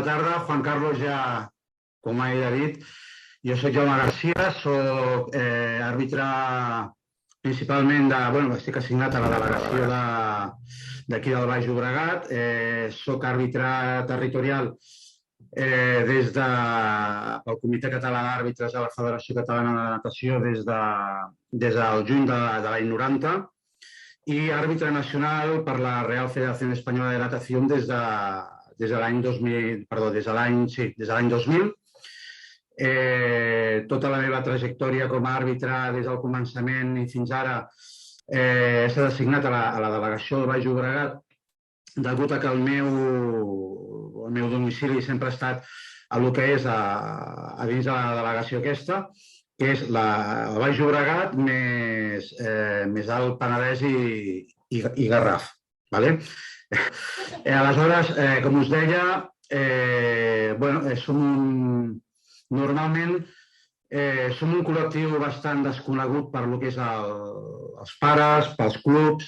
Bona tarda, Juan Carlos ja, com ha dit, jo soc Jaume Garcia, soc àrbitre principalment estic assignat a la delegació d'aquí del Baix Llobregat, soc àrbitre territorial des del Comitè Català d'Àrbitres de la Federació Catalana de Natació des del juny de l'any 90 i àrbitre nacional per la Real Federación Española de Natación des de l'any 2000. Tota la meva trajectòria com a àrbitre des del començament i fins ara he estat assignat a la delegació del Baix Llobregat degut a que el meu domicili sempre ha estat a lo que és a dins de la delegació aquesta, que és el Baix Llobregat més Alt Penedès i Garraf. Aleshores, com us deia, normalment som un col·lectiu bastant desconegut per lo que és els pares, pels clubs,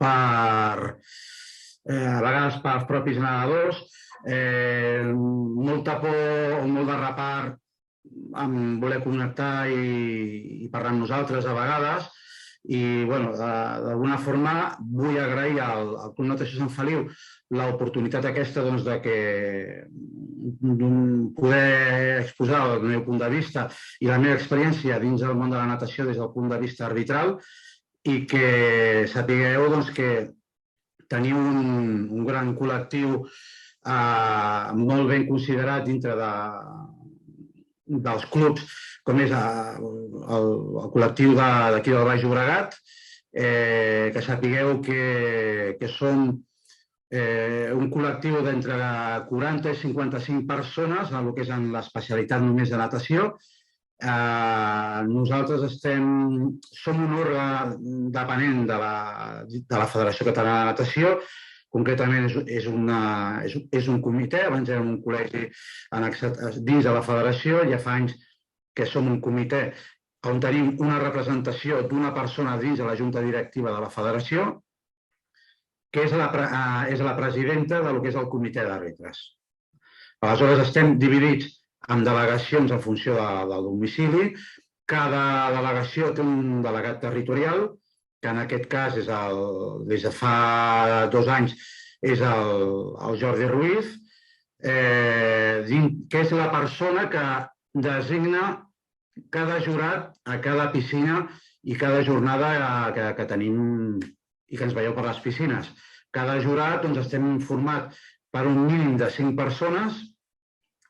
a vegades pels propis nedadors, molta por o molt de repart en voler connectar i parlar amb nosaltres a vegades. I, d'alguna forma, vull agrair al Club Natació Sant Feliu l'oportunitat aquesta de poder exposar el meu punt de vista i la meva experiència dins del món de la natació des del punt de vista arbitral i que sapigueu que teniu un gran col·lectiu molt ben considerat dintre dels clubs, com és el col·lectiu d'aquí del Baix Llobregat, que sapigueu que som un col·lectiu d'entre 40 i 55 persones, el que és en l'especialitat només de natació. Nosaltres som un òrgan depenent de la Federació Catalana de Natació. Concretament és un comitè, abans era un col·legi dins de la federació, ja fa anys que som un comitè on tenim una representació d'una persona dins de la junta directiva de la federació, que és la presidenta del que és el comitè d'àrbitres. Aleshores, estem dividits en delegacions en funció del domicili. Cada delegació té un delegat territorial, que en aquest cas, des de fa 2 anys, és el Jordi Ruiz, que és la persona que designa cada jurat a cada piscina i cada jornada que tenim i que ens veieu per les piscines. Cada jurat estem format per un mínim de 5 persones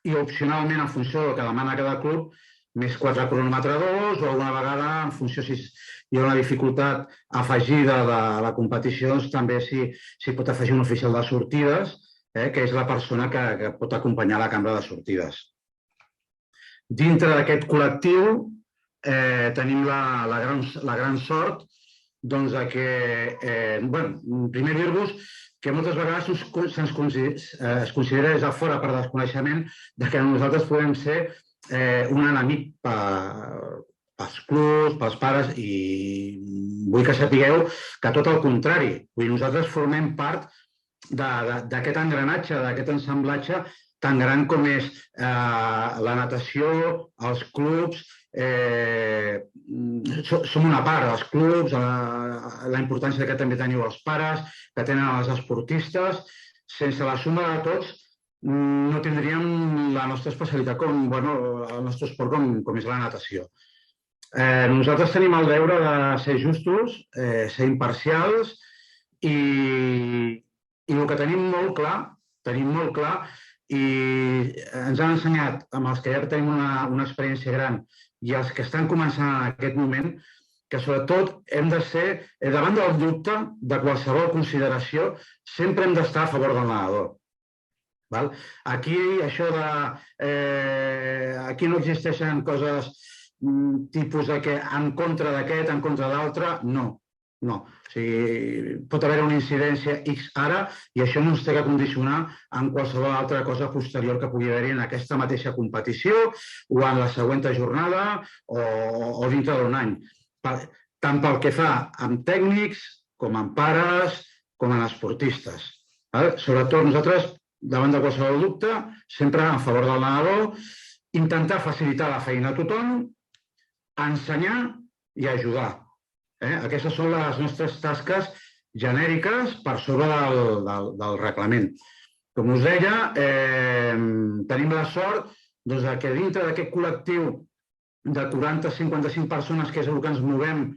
i opcionalment, en funció del que demana cada club, més 4 cronometradors o alguna vegada, en funció si hi ha una dificultat afegida de la competició, també s'hi pot afegir un oficial de sortides, que és la persona que pot acompanyar la cambra de sortides. Dintre d'aquest col·lectiu tenim la gran sort que, primer dir-vos que moltes vegades es considera des de fora per desconeixement que nosaltres podem ser un enemic pels clubs, pels pares, i vull que sapigueu que tot el contrari. Nosaltres formem part d'aquest engranatge, d'aquest ensamblatge tan gran com és la natació, els clubs. Som una part, els clubs, la importància que també teniu els pares, que tenen els esportistes. Sense la suma de tots no tindríem la nostra especialitat, el nostre esport com és la natació. Nosaltres tenim el deure de ser justos, ser imparcials i el que tenim molt clar i ens han ensenyat amb els que ja tenim una experiència gran i els que estan començant en aquest moment, que sobretot hem de ser, davant del dubte de qualsevol consideració, sempre hem d'estar a favor del nedador. Aquí aquí no existeixen coses tipus que en contra d'aquest, en contra d'altre, no. Pot haver una incidència X ara i això no ens té que condicionar en qualsevol altra cosa posterior que pugui haver-hi en aquesta mateixa competició o en la següent jornada o dintre d'un any. Tant pel que fa amb tècnics, com amb pares, com amb esportistes. Sobretot nosaltres davant de qualsevol dubte, sempre a favor del nedador, intentar facilitar la feina a tothom, ensenyar i ajudar. Aquestes són les nostres tasques genèriques per sobre del reglament. Com us deia, tenim la sort que dintre d'aquest col·lectiu de 40-55 persones, que és el que ens movem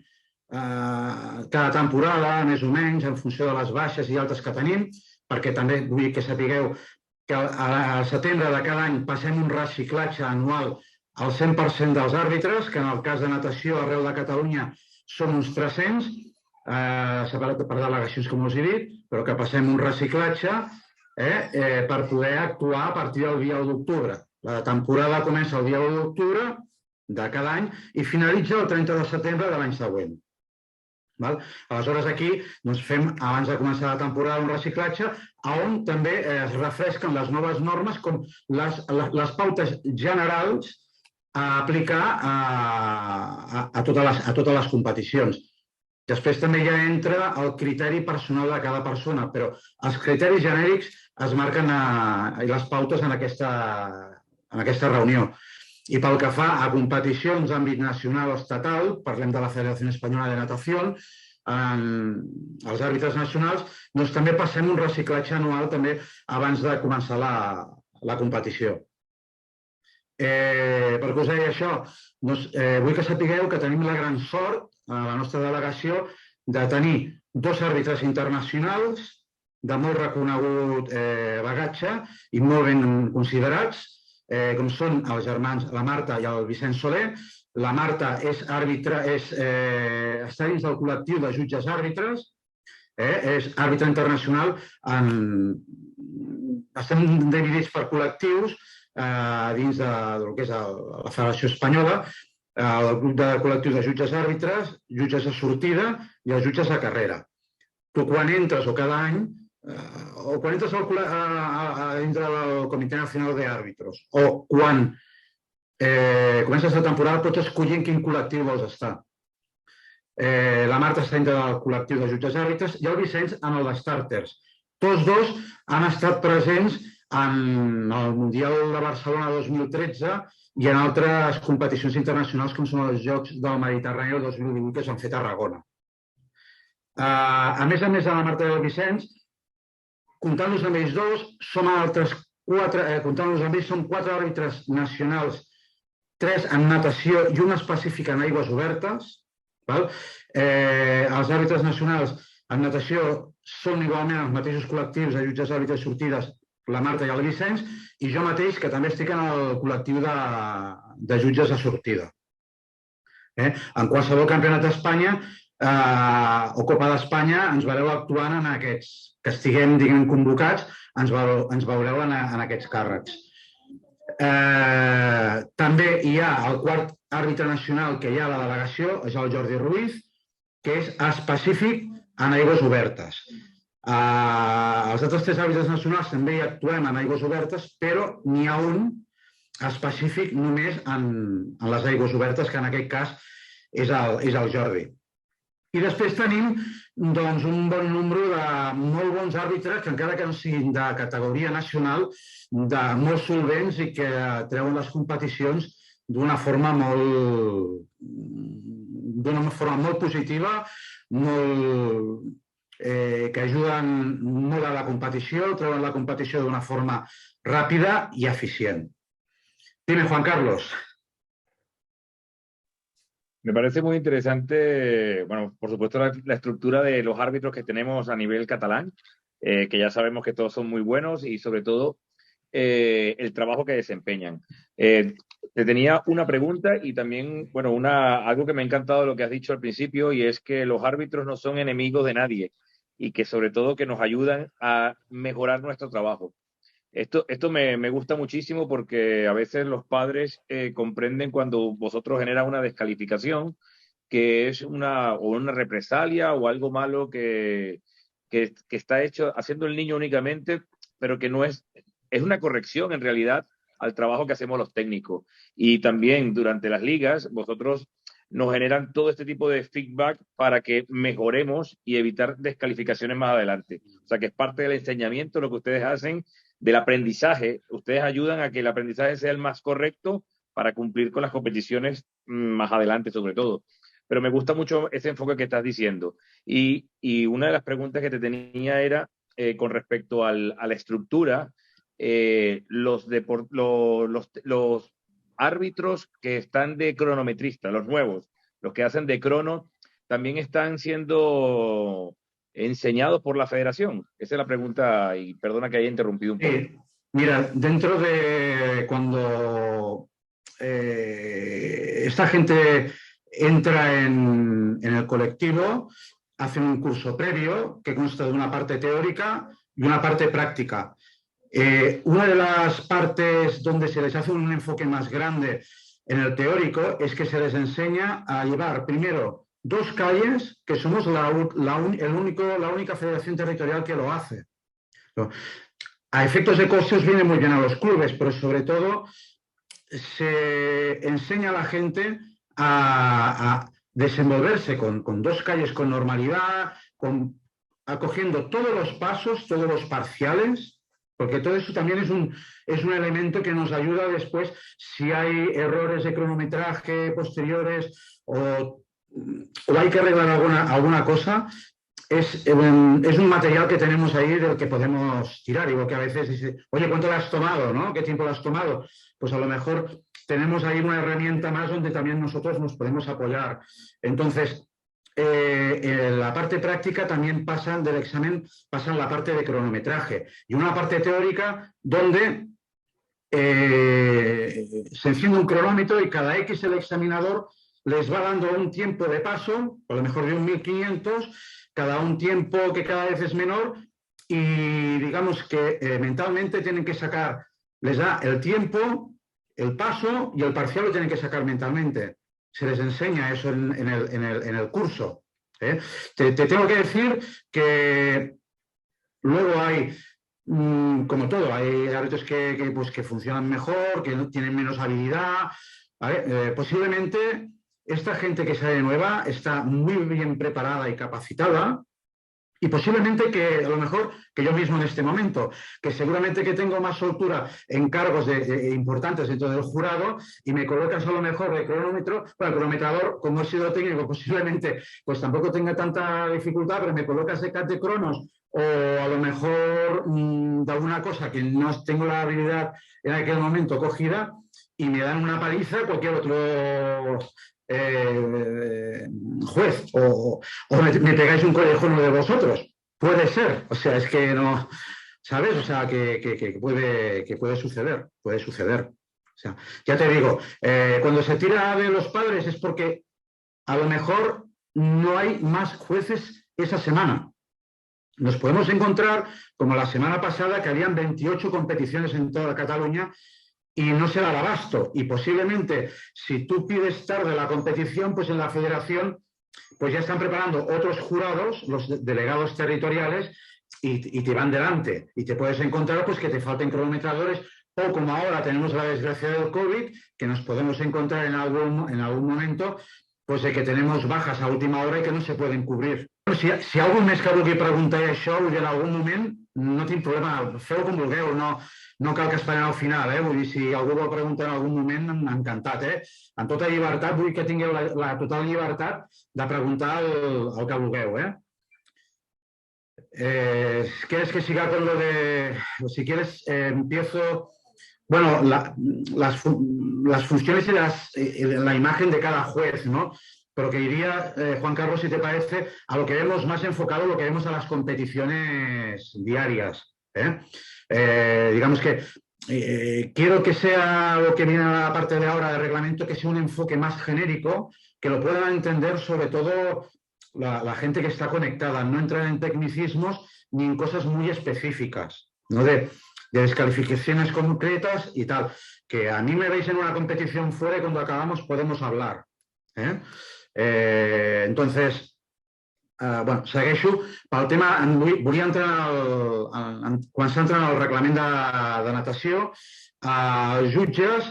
cada temporada, més o menys, en funció de les baixes i altes que tenim, perquè també vull que sapigueu que al setembre de cada any passem un reciclatge anual al 100% dels àrbitres, que en el cas de natació arreu de Catalunya són uns 300, separat per delegacions, com us he dit, però que passem un reciclatge per poder actuar a partir del dia 1 d'octubre. La temporada comença el dia 1 d'octubre de cada any i finalitza el 30 de setembre de l'any següent. Aleshores, aquí fem, abans de començar la temporada, un reciclatge on també es refresquen les noves normes com les pautes generals a aplicar a totes les competicions. Després també ja entra el criteri personal de cada persona, però els criteris genèrics es marquen i les pautes en aquesta reunió. I pel que fa a competicions d'àmbit nacional o estatal, parlem de la Federació Espanyola de Natació, els àrbitres nacionals, doncs també passem un reciclatge anual també abans de començar la competició. Per què us deia això? Vull que sapigueu que tenim la gran sort, a la nostra delegació, de tenir 2 àrbitres internacionals de molt reconegut bagatge i molt ben considerats, com són els germans, la Marta i el Vicent Soler. La Marta està dins del col·lectiu de jutges àrbitres, és àrbitre internacional. Estem dividits per col·lectius dins del que és la Federació Espanyola, el grup de col·lectius de jutges àrbitres, jutges de sortida i els jutges de carrera. Tu quan entres o cada any, o quan entres dintre del Comitè Nacional d'Àrbitros o quan comences la temporada pots escollir en quin col·lectiu vols estar. La Marta està dintre del col·lectiu de jutges àrbitres i el Vicenç en el de Starters. Tots dos han estat presents en el Mundial de Barcelona 2013 i en altres competicions internacionals com són els Jocs del Mediterrani el 2018 que s'han fet a Tarragona. A més de la Marta i el Vicenç, comptant-nos amb ells dos, som altres 4, comptant-nos amb ells, som 4 àrbitres nacionals, 3 en natació i un específic en aigües obertes. Els àrbitres nacionals en natació són igualment els mateixos col·lectius de jutges àrbitres sortides, la Marta i el Vicenç, i jo mateix, que també estic en el col·lectiu de jutges de sortida. En qualsevol campionat d'Espanya o Copa d'Espanya ens veureu actuant en aquests, que estiguem, diguem, convocats, ens veureu en aquests càrrecs. També hi ha el 4 àrbitre nacional que hi ha a la delegació, és el Jordi Ruiz, que és específic en aigües obertes. Els altres 3 àrbitres nacionals també hi actuem en aigües obertes, però n'hi ha un específic només en les aigües obertes, que en aquest cas és el Jordi. I després tenim un bon nombre de molt bons àrbitres que encara que no siguin de categoria nacional, de molt solvents i que treuen les competicions d'una forma molt positiva, que ajuden molt a la competició, treuen la competició d'una forma ràpida i eficient. Dime, Juan Carlos. Me parece muy interesante, bueno, por supuesto, la estructura de los árbitros que tenemos a nivel catalán, que ya sabemos que todos son muy buenos y sobre todo el trabajo que desempeñan. Te tenía una pregunta y también, bueno, algo que me ha encantado de lo que has dicho al principio, y es que los árbitros no son enemigos de nadie y que sobre todo que nos ayudan a mejorar nuestro trabajo. Esto me gusta muchísimo porque a veces los padres comprenden cuando vosotros generan una descalificación que es una represalia o algo malo que está hecho haciendo el niño únicamente, pero que no es una corrección en realidad al trabajo que hacemos los técnicos. Y también durante las ligas vosotros nos generan todo este tipo de feedback para que mejoremos y evitar descalificaciones más adelante. O sea que es parte del enseñamiento lo que ustedes hacen del aprendizaje, ustedes ayudan a que el aprendizaje sea el más correcto para cumplir con las competiciones más adelante, sobre todo. Pero me gusta mucho ese enfoque que estás diciendo. Y una de las preguntas que te tenía era con respecto a la estructura, los árbitros que están de cronometrista, los nuevos, los que hacen de crono, también están siendo enseñados por la federación. Esa es la pregunta y perdona que haya interrumpido un poco. Mira, dentro de cuando esta gente entra en el colectivo, hace un curso previo que consta de una parte teórica y una parte práctica. Una de las partes donde se les hace un enfoque más grande en el teórico es que se les enseña a llevar primero 2 calles, que somos la única federación territorial que lo hace. A efectos de costes viene muy bien a los clubes, pero sobre todo se enseña a la gente a desenvolverse con 2 calles con normalidad, acogiendo todos los pasos, todos los parciales, porque todo eso también es un elemento que nos ayuda después si hay errores de cronometraje posteriores o hay que arreglar alguna cosa. Es un material que tenemos ahí del que podemos tirar, igual que a veces dice, oye, ¿cuánto le has tomado? ¿No? ¿Qué tiempo le has tomado? Pues a lo mejor tenemos ahí una herramienta más donde también nosotros nos podemos apoyar. Entonces, en la parte práctica también pasan del examen, pasan la parte de cronometraje y una parte teórica donde se enciende un cronómetro y cada X el examinador les va dando un tiempo de paso, a lo mejor de un 1500, cada un tiempo que cada vez es menor y digamos que mentalmente tienen que sacar, les da el tiempo, el paso y el parcial lo tienen que sacar mentalmente. Se les enseña eso en el curso. Te tengo que decir que luego hay, como todo, hay árbitros que funcionan mejor, que tienen menos habilidad. ¿Vale? Posiblemente esta gente que sale nueva está muy bien preparada y capacitada y posiblemente que a lo mejor que yo mismo en este momento, que seguramente que tengo más soltura en cargos importantes dentro del jurado y me colocas a lo mejor de cronómetro, bueno, el cronometrador, como he sido técnico, posiblemente pues tampoco tenga tanta dificultad, pero me colocas de cat de cronos o a lo mejor de alguna cosa que no tengo la habilidad en aquel momento cogida y me dan una paliza cualquier otro juez o me pegáis un conejo uno de vosotros. Puede ser, o sea, es que no, ¿sabes? O sea, que puede suceder, puede suceder. O sea, ya te digo, cuando se tira de los padres es porque a lo mejor no hay más jueces esa semana. Nos podemos encontrar, como la semana pasada, que habían 28 competiciones en toda Cataluña y no se da el abasto. Y posiblemente, si tú pides tarde la competición, pues en la federación pues ya están preparando otros jurados, los delegados territoriales, y te van delante. Y te puedes encontrar pues que te falten cronometradores, o como ahora tenemos la desgracia del COVID, que nos podemos encontrar en algún momento pues de que tenemos bajas a última hora i que no se poden cobrir. Si algú més que vulgui preguntar això en algun moment, no tinc problema, feu com vulgueu, no cal que esperem al final, vull dir, si algú vol preguntar en algun moment, encantat, En tota llibertat, vull que tingueu la total llibertat de preguntar el que vulgueu, ¿Quieres que siga con lo de...? Si quieres, empiezo... Bueno, las funciones y la imagen de cada juez, ¿no? Pero que iría, Juan Carlos, si te parece, a lo que vemos más enfocado, lo que vemos a las competiciones diarias. Digamos que quiero que sea lo que viene a la parte de ahora del reglamento, que sea un enfoque más genérico, que lo puedan entender sobre todo la gente que está conectada, no entrar en tecnicismos ni en cosas muy específicas, ¿no? De descalificaciones concretas y tal. Que a mí me veis en una competición fuera y cuando acabamos podemos hablar. Entonces, bueno, segueixo. Pel tema, volia entrar quan s'entra en el reglament de natació, jutges,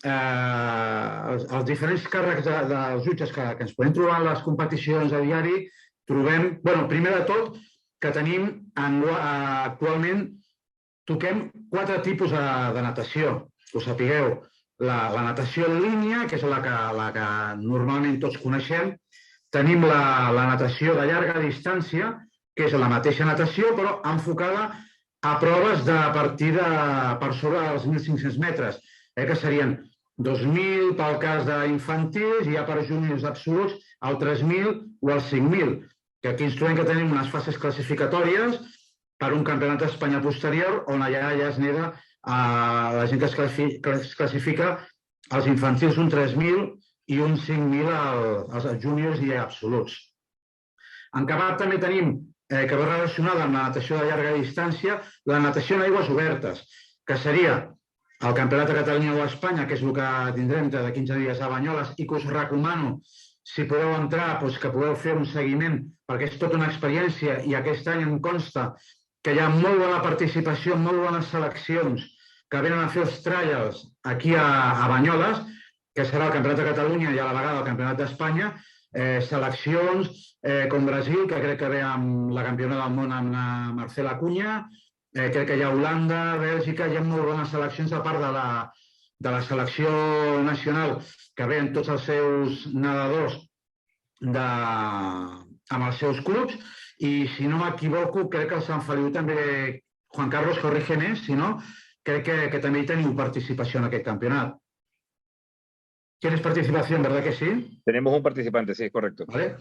els diferents càrrecs dels jutges que ens podem trobar en les competicions a diari, trobem, bueno, primer de tot, que tenim actualment toquem 4 tipus de natació, que ho sapigueu. La natació en línia, que és la que normalment tots coneixem. Tenim la natació de llarga distància, que és la mateixa natació, però enfocada a proves de partir per sobre dels 1.500 metres, que serien 2.000 pel cas d'infantils i ja per júniors absoluts el 3.000 o el 5.000, que aquí ens trobem que tenim unes fases classificatòries per un campionat d'Espanya posterior on allà ja es neda la gent que es classifica els infantils un 3.000 i un 5.000 als júniors i absoluts. En acabat també tenim, que va relacionada amb la natació de llarga distància, la natació en aigües obertes, que seria el Campionat de Catalunya o Espanya, que és el que tindrem de 15 dies a Banyoles, i que us recomano, si podeu entrar, que podeu fer un seguiment, perquè és tota una experiència i aquest any em consta que hi ha molt bona participació, molt bones seleccions que venen a fer els trials aquí a Banyoles, que serà el Campionat de Catalunya i a la vegada el Campionat d'Espanya, seleccions com Brasil, que crec que ve amb la campiona del món, amb la Marcela Acuña, crec que hi ha Holanda, Bèlgica, hi ha molt bones seleccions a part de la selecció nacional, que venen tots els seus nedadors amb els seus clubs, i si no m'equivoco, crec que el Sant Feliu també, Juan Carlos, corrígeme, si no, crec que també hi teniu participació en aquest campionat. ¿Tienes participación, verdad que sí? Tenemos un participante, sí, correcto. Vale.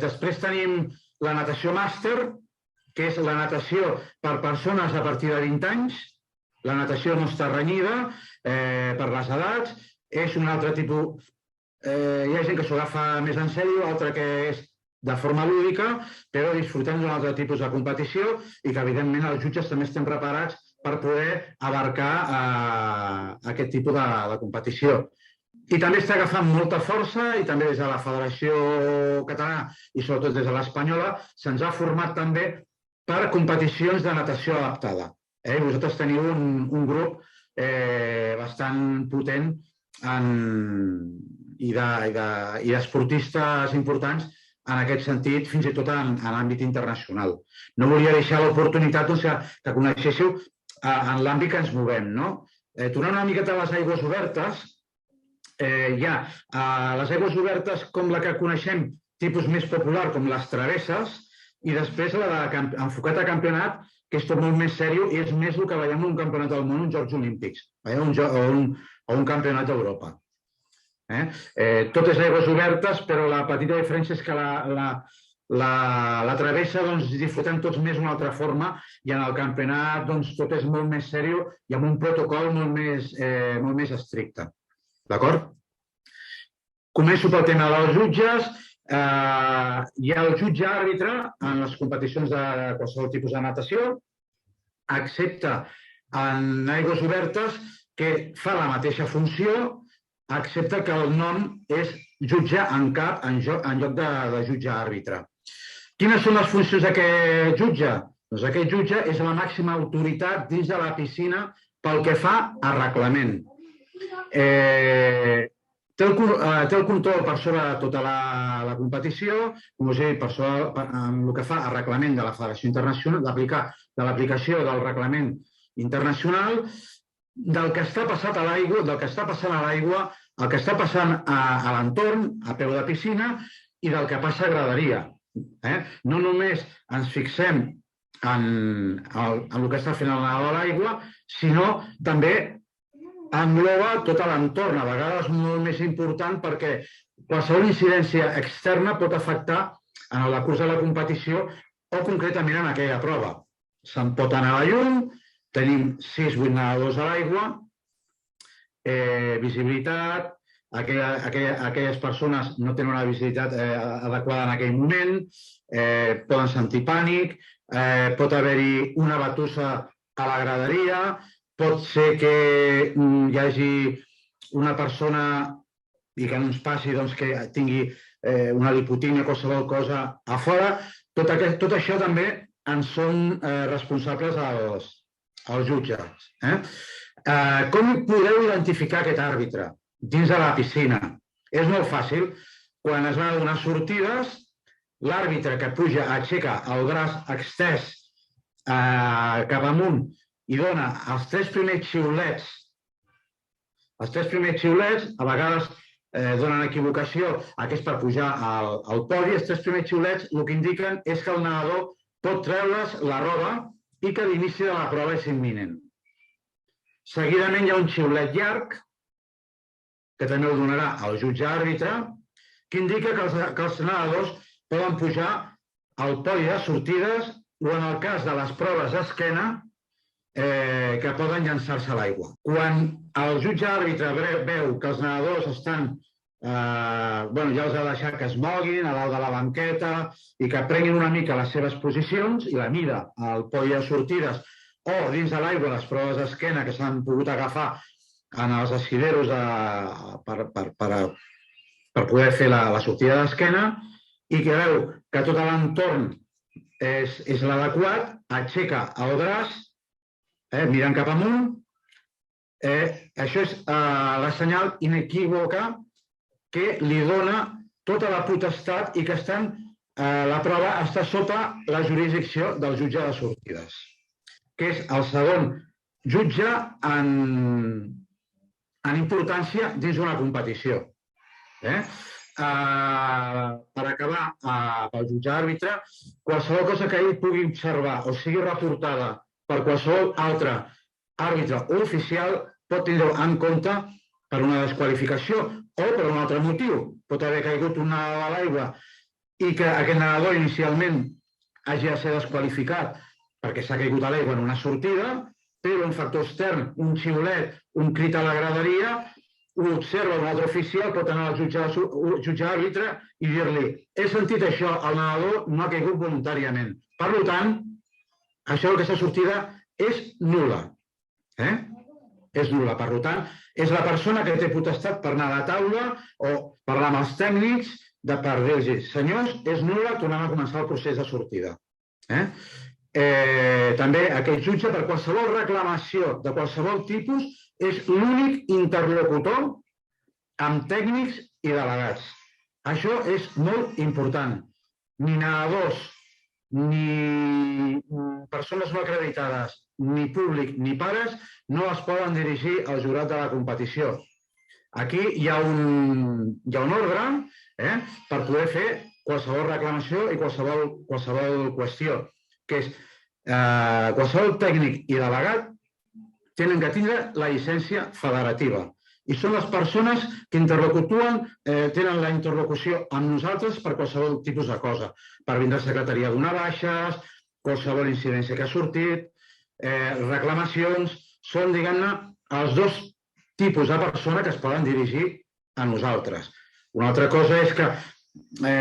Després tenim la natació màster, que és la natació per persones a partir de 20 anys. La natació no està renyida per les edats. És un altre tipus... Hi ha gent que s'ho agafa més en sèrio, altra que és de forma lúdica, però disfrutem d'un altre tipus de competició i que, evidentment, els jutges també estem preparats per poder abarcar aquest tipus de competició. I també està agafant molta força i també des de la Federació Catalana i sobretot des de l'Espanyola se'ns ha format també per competicions de natació adaptada. Vosaltres teniu un grup bastant potent i d'esportistes importants en aquest sentit, fins i tot en l'àmbit internacional. No volia deixar l'oportunitat que coneixéssiu en l'àmbit que ens movem. Tornant una miqueta a les aigües obertes, hi ha les aigües obertes com la que coneixem, tipus més popular, com les travesses, i després enfocat a campionat, que és tot molt més sèrio i és més el que veiem en un campionat del món, uns Jocs Olímpics, o un campionat d'Europa. Tot és aigües obertes, però la petita diferència és que la travessa disfrutem tots més d'una altra forma i en el campionat tot és molt més sèrio i amb un protocol molt més estricte. D'acord? Començo pel tema dels jutges. Hi ha el jutge àrbitre en les competicions de qualsevol tipus de natació, excepte en aigües obertes, que fa la mateixa funció, excepte que el nom és jutge en cap en lloc de jutge àrbitre. Quines són les funcions d'aquest jutge? Doncs aquest jutge és la màxima autoritat dins de la piscina pel que fa a reglament. Té el control per sobre tota la competició, com us he dit, per sobre el que fa a reglament de la Federació Internacional, de l'aplicació del reglament internacional, del que està passant a l'aigua, el que està passant a l'entorn, a peu de piscina, i del que passa a graderia. No només ens fixem en el que està fent el nedador a l'aigua, sinó també engloba tot l'entorn, a vegades molt més important perquè qualsevol incidència externa pot afectar en el curs de la competició o concretament en aquella prova. Se'n pot anar a la llum, tenim 6-8 nedadors a l'aigua, visibilitat, aquelles persones no tenen una visibilitat adequada en aquell moment, poden sentir pànic, pot haver-hi una batussa a la graderia, pot ser que hi hagi una persona i que no ens passi que tingui una lipotímia o qualsevol cosa a fora. Tot això també en són responsables els jutges. Com podeu identificar aquest àrbitre dins de la piscina? És molt fàcil. Quan es van a donar sortides, l'àrbitre que puja aixeca el braç extès cap amunt i dona els 3 primers xiulets. Els 3 primers xiulets, a vegades donen equivocació, aquest per pujar al podi. Els 3 primers xiulets el que indiquen és que el nedador pot treure's la roba i que l'inici de la prova és imminent. Seguidament hi ha un xiulet llarg, que també ho donarà el jutge àrbitre, que indica que els nedadors poden pujar al podi de sortides o, en el cas de les proves d'esquena, que poden llançar-se a l'aigua. Quan el jutge àrbitre veu que els nedadors estan, ja els ha deixat que es moguin a dalt de la banqueta i que prenguin una mica les seves posicions i la mida al podi de sortides o dins de l'aigua les proves d'esquena que s'han pogut agafar en els esquideros per poder fer la sortida d'esquena i que veu que tot l'entorn és l'adequat, aixeca el braç mirant cap amunt. Això és la senyal inequívoca que li dona tota la potestat i que la prova està sota la jurisdicció del jutge de sortides, que és el segon jutge en importància dins d'una competició. Per acabar, pel jutge àrbitre, qualsevol cosa que ell pugui observar o sigui reportada per qualsevol altre àrbitre o oficial pot tindre en compte per una desqualificació o per un altre motiu. Pot haver caigut un nedador a l'aigua i que aquest nedador inicialment hagi de ser desqualificat perquè s'ha caigut a l'aigua en una sortida, però un factor extern, un xiulet, un crit a la graderia, ho observa un altre oficial, pot anar al jutge àrbitre i dir-li: he sentit això, el nedador no ha caigut voluntàriament. Per tant, aquesta sortida és nul·la. És nul·la. Per tant, és la persona que té potestat per anar a la taula o parlar amb els tècnics per dir-los: senyors, és nul·la, tornem a començar el procés de sortida. També aquest jutge, per qualsevol reclamació de qualsevol tipus, és l'únic interlocutor amb tècnics i delegats. Això és molt important. Ni nedadors, ni persones no acreditades, ni públic, ni pares, no es poden dirigir al jurat de la competició. Aquí hi ha un ordre per poder fer qualsevol reclamació i qualsevol qüestió, que és qualsevol tècnic i delegat tenen que tindre la llicència federativa i són les persones que interlocutuen, tenen la interlocució amb nosaltres per qualsevol tipus de cosa, per vindre a secretaria a donar baixes, qualsevol incidència que ha sortit, reclamacions. Són, diguem-ne, els dos tipus de persona que es poden dirigir a nosaltres. Una altra cosa és que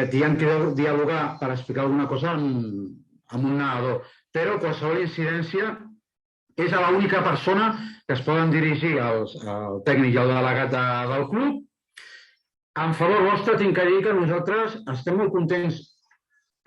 tinguem que dialogar per explicar alguna cosa amb un nedador, però qualsevol incidència és a l'única persona que es poden dirigir el tècnic i el delegat del club. En favor vostre, tinc que dir que nosaltres estem molt contents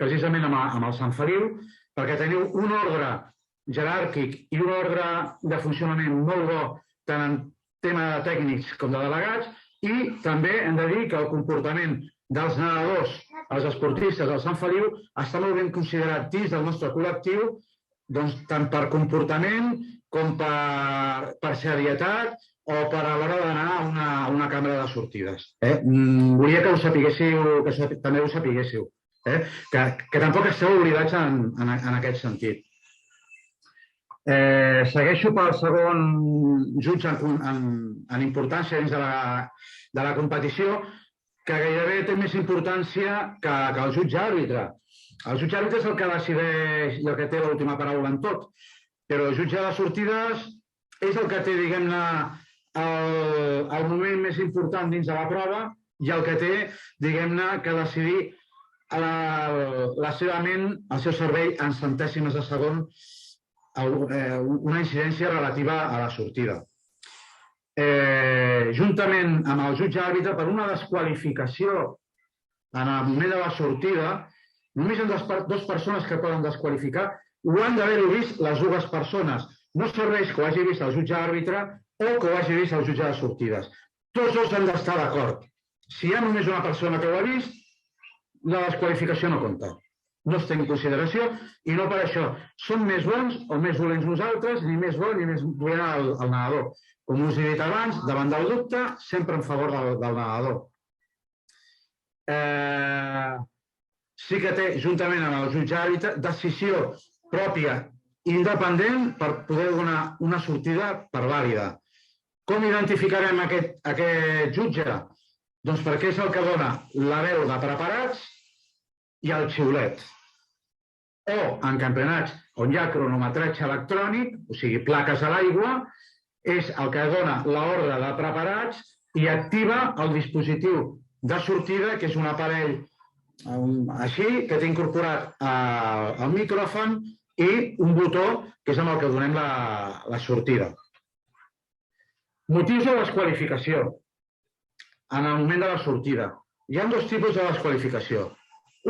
precisament amb el Sant Feliu perquè teniu un ordre jeràrquic i un ordre de funcionament molt bo tant en tema de tècnics com de delegats, i també hem de dir que el comportament dels nedadors, els esportistes del Sant Feliu, està molt ben considerat dins del nostre col·lectiu, tant per comportament com per serietat o per a l'hora d'anar a una càmera de sortides. Volia que ho sapiguéssiu, que també ho sapiguéssiu, que tampoc esteu oblidats en aquest sentit. Segueixo pel segon jutge en importància dins de la competició, que gairebé té més importància que el jutge àrbitre. El jutge àrbitre és el que decideix i el que té l'última paraula en tot, però el jutge de sortides és el que té, diguem-ne, el moment més important dins de la prova i el que té, diguem-ne, que decidir la seva ment, el seu cervell, en centèsimes de segon, una incidència relativa a la sortida. Juntament amb el jutge àrbitre, per una desqualificació en el moment de la sortida, només hi ha dues persones que poden desqualificar, ho han d'haver-ho vist les dues persones. No serveix que ho hagi vist el jutge àrbitre o que ho hagi vist el jutge de sortides. Tots dos han d'estar d'acord. Si hi ha només una persona que ho ha vist, la desqualificació no compta. no es té en consideració i no per això som més bons o més dolents nosaltres, ni més bo ni més dolent el nedador. Com us he dit abans, davant del dubte, sempre en favor del nedador. Sí que té, juntament amb el jutge àrbitre, decisió pròpia independent per poder donar una sortida per vàlida. Com identificarem aquest jutge? Doncs perquè és el que dona la veu de preparats i el xiulet. O en campionats on hi ha cronometratge electrònic, o sigui, plaques a l'aigua, és el que dona l'ordre de preparats i activa el dispositiu de sortida, que és un aparell així, que té incorporat el micròfon i un botó, que és amb el que donem la sortida. Motius de desqualificació en el moment de la sortida. Hi ha dos tipus de desqualificació.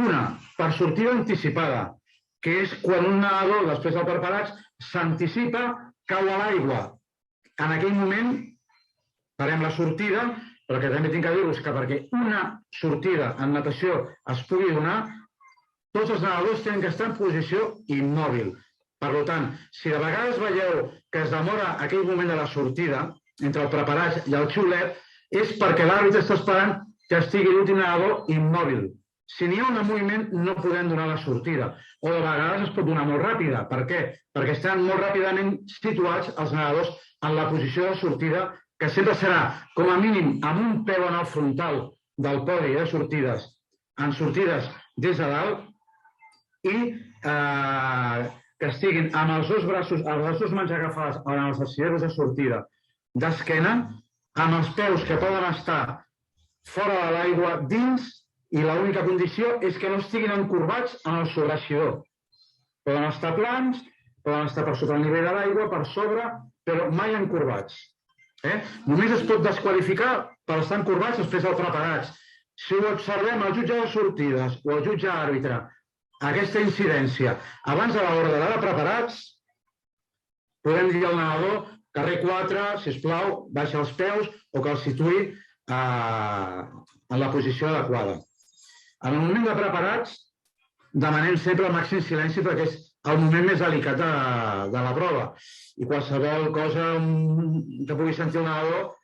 Una, per sortida anticipada, que és quan un nedador, després del preparats, s'anticipa, cau a l'aigua. En aquell moment farem la sortida, però que també tinc que dir-vos que perquè una sortida en natació es pugui donar, tots els nedadors tenen que estar en posició immòbil. Per tant, si de vegades veieu que es demora aquell moment de la sortida, entre el preparat i el xiulet, és perquè l'àrbitre està esperant que estigui l'últim nedador immòbil. Si n'hi ha un moviment, no podem donar la sortida. O de vegades es pot donar molt ràpida. Per què? Perquè estan molt ràpidament situats els nedadors en la posició de sortida, que sempre serà, com a mínim, amb un peu en el frontal del podi de sortides, en sortides des de dalt, i que estiguin amb els dos braços, amb les dues mans agafades en els arcilleros de sortida d'esquena, amb els peus que poden estar fora de l'aigua dins, i l'única condició és que no estiguin encorbats en el sobreeixidor. Poden estar plans, poden estar per sota el nivell de l'aigua, per sobre, però mai encorbats. Només es pot desqualificar per estar encorbats després del preparats. Si ho observem el jutge de sortides o el jutge àrbitre, aquesta incidència abans de l'ordre de preparats, podem dir al nedador carrer 4, sisplau, baixa els peus o que el situï en la posició adequada. En el moment de preparats, demanem sempre el màxim silenci perquè és el moment més delicat de la prova. I qualsevol cosa que pugui sentir el nedador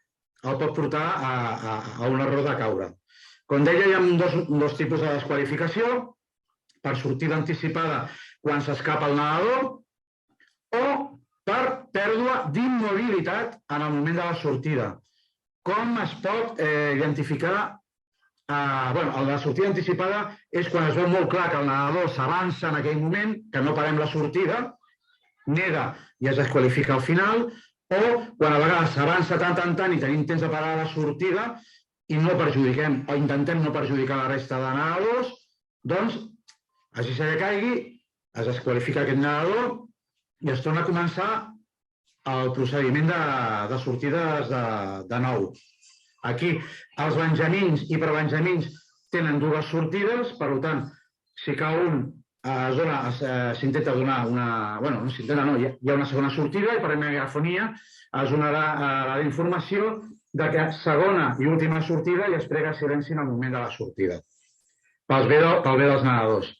el pot portar a un error de caure. Com deia, hi ha dos tipus de desqualificació, per sortida anticipada quan s'escapa el nedador o per pèrdua d'immobilitat en el moment de la sortida. Com es pot identificar? La sortida anticipada és quan es veu molt clar que el nedador s'avança en aquell moment, que no parem la sortida, neda i es desqualifica al final, o quan a vegades s'avança tant i tenim temps de parar la sortida i no perjudiquem o intentem no perjudicar la resta de nedadors, doncs, així que caigui, es desqualifica aquest nedador i es torna a començar el procediment de sortides de nou. Aquí, els benjamins i prebenjamins tenen dues sortides, per tant, si cau un, s'intenta donar una... Bueno, no s'intenta, no, hi ha una segona sortida i per megafonia es donarà la informació de que segona i última sortida i es prega silenci en el moment de la sortida, pel bé dels nedadors.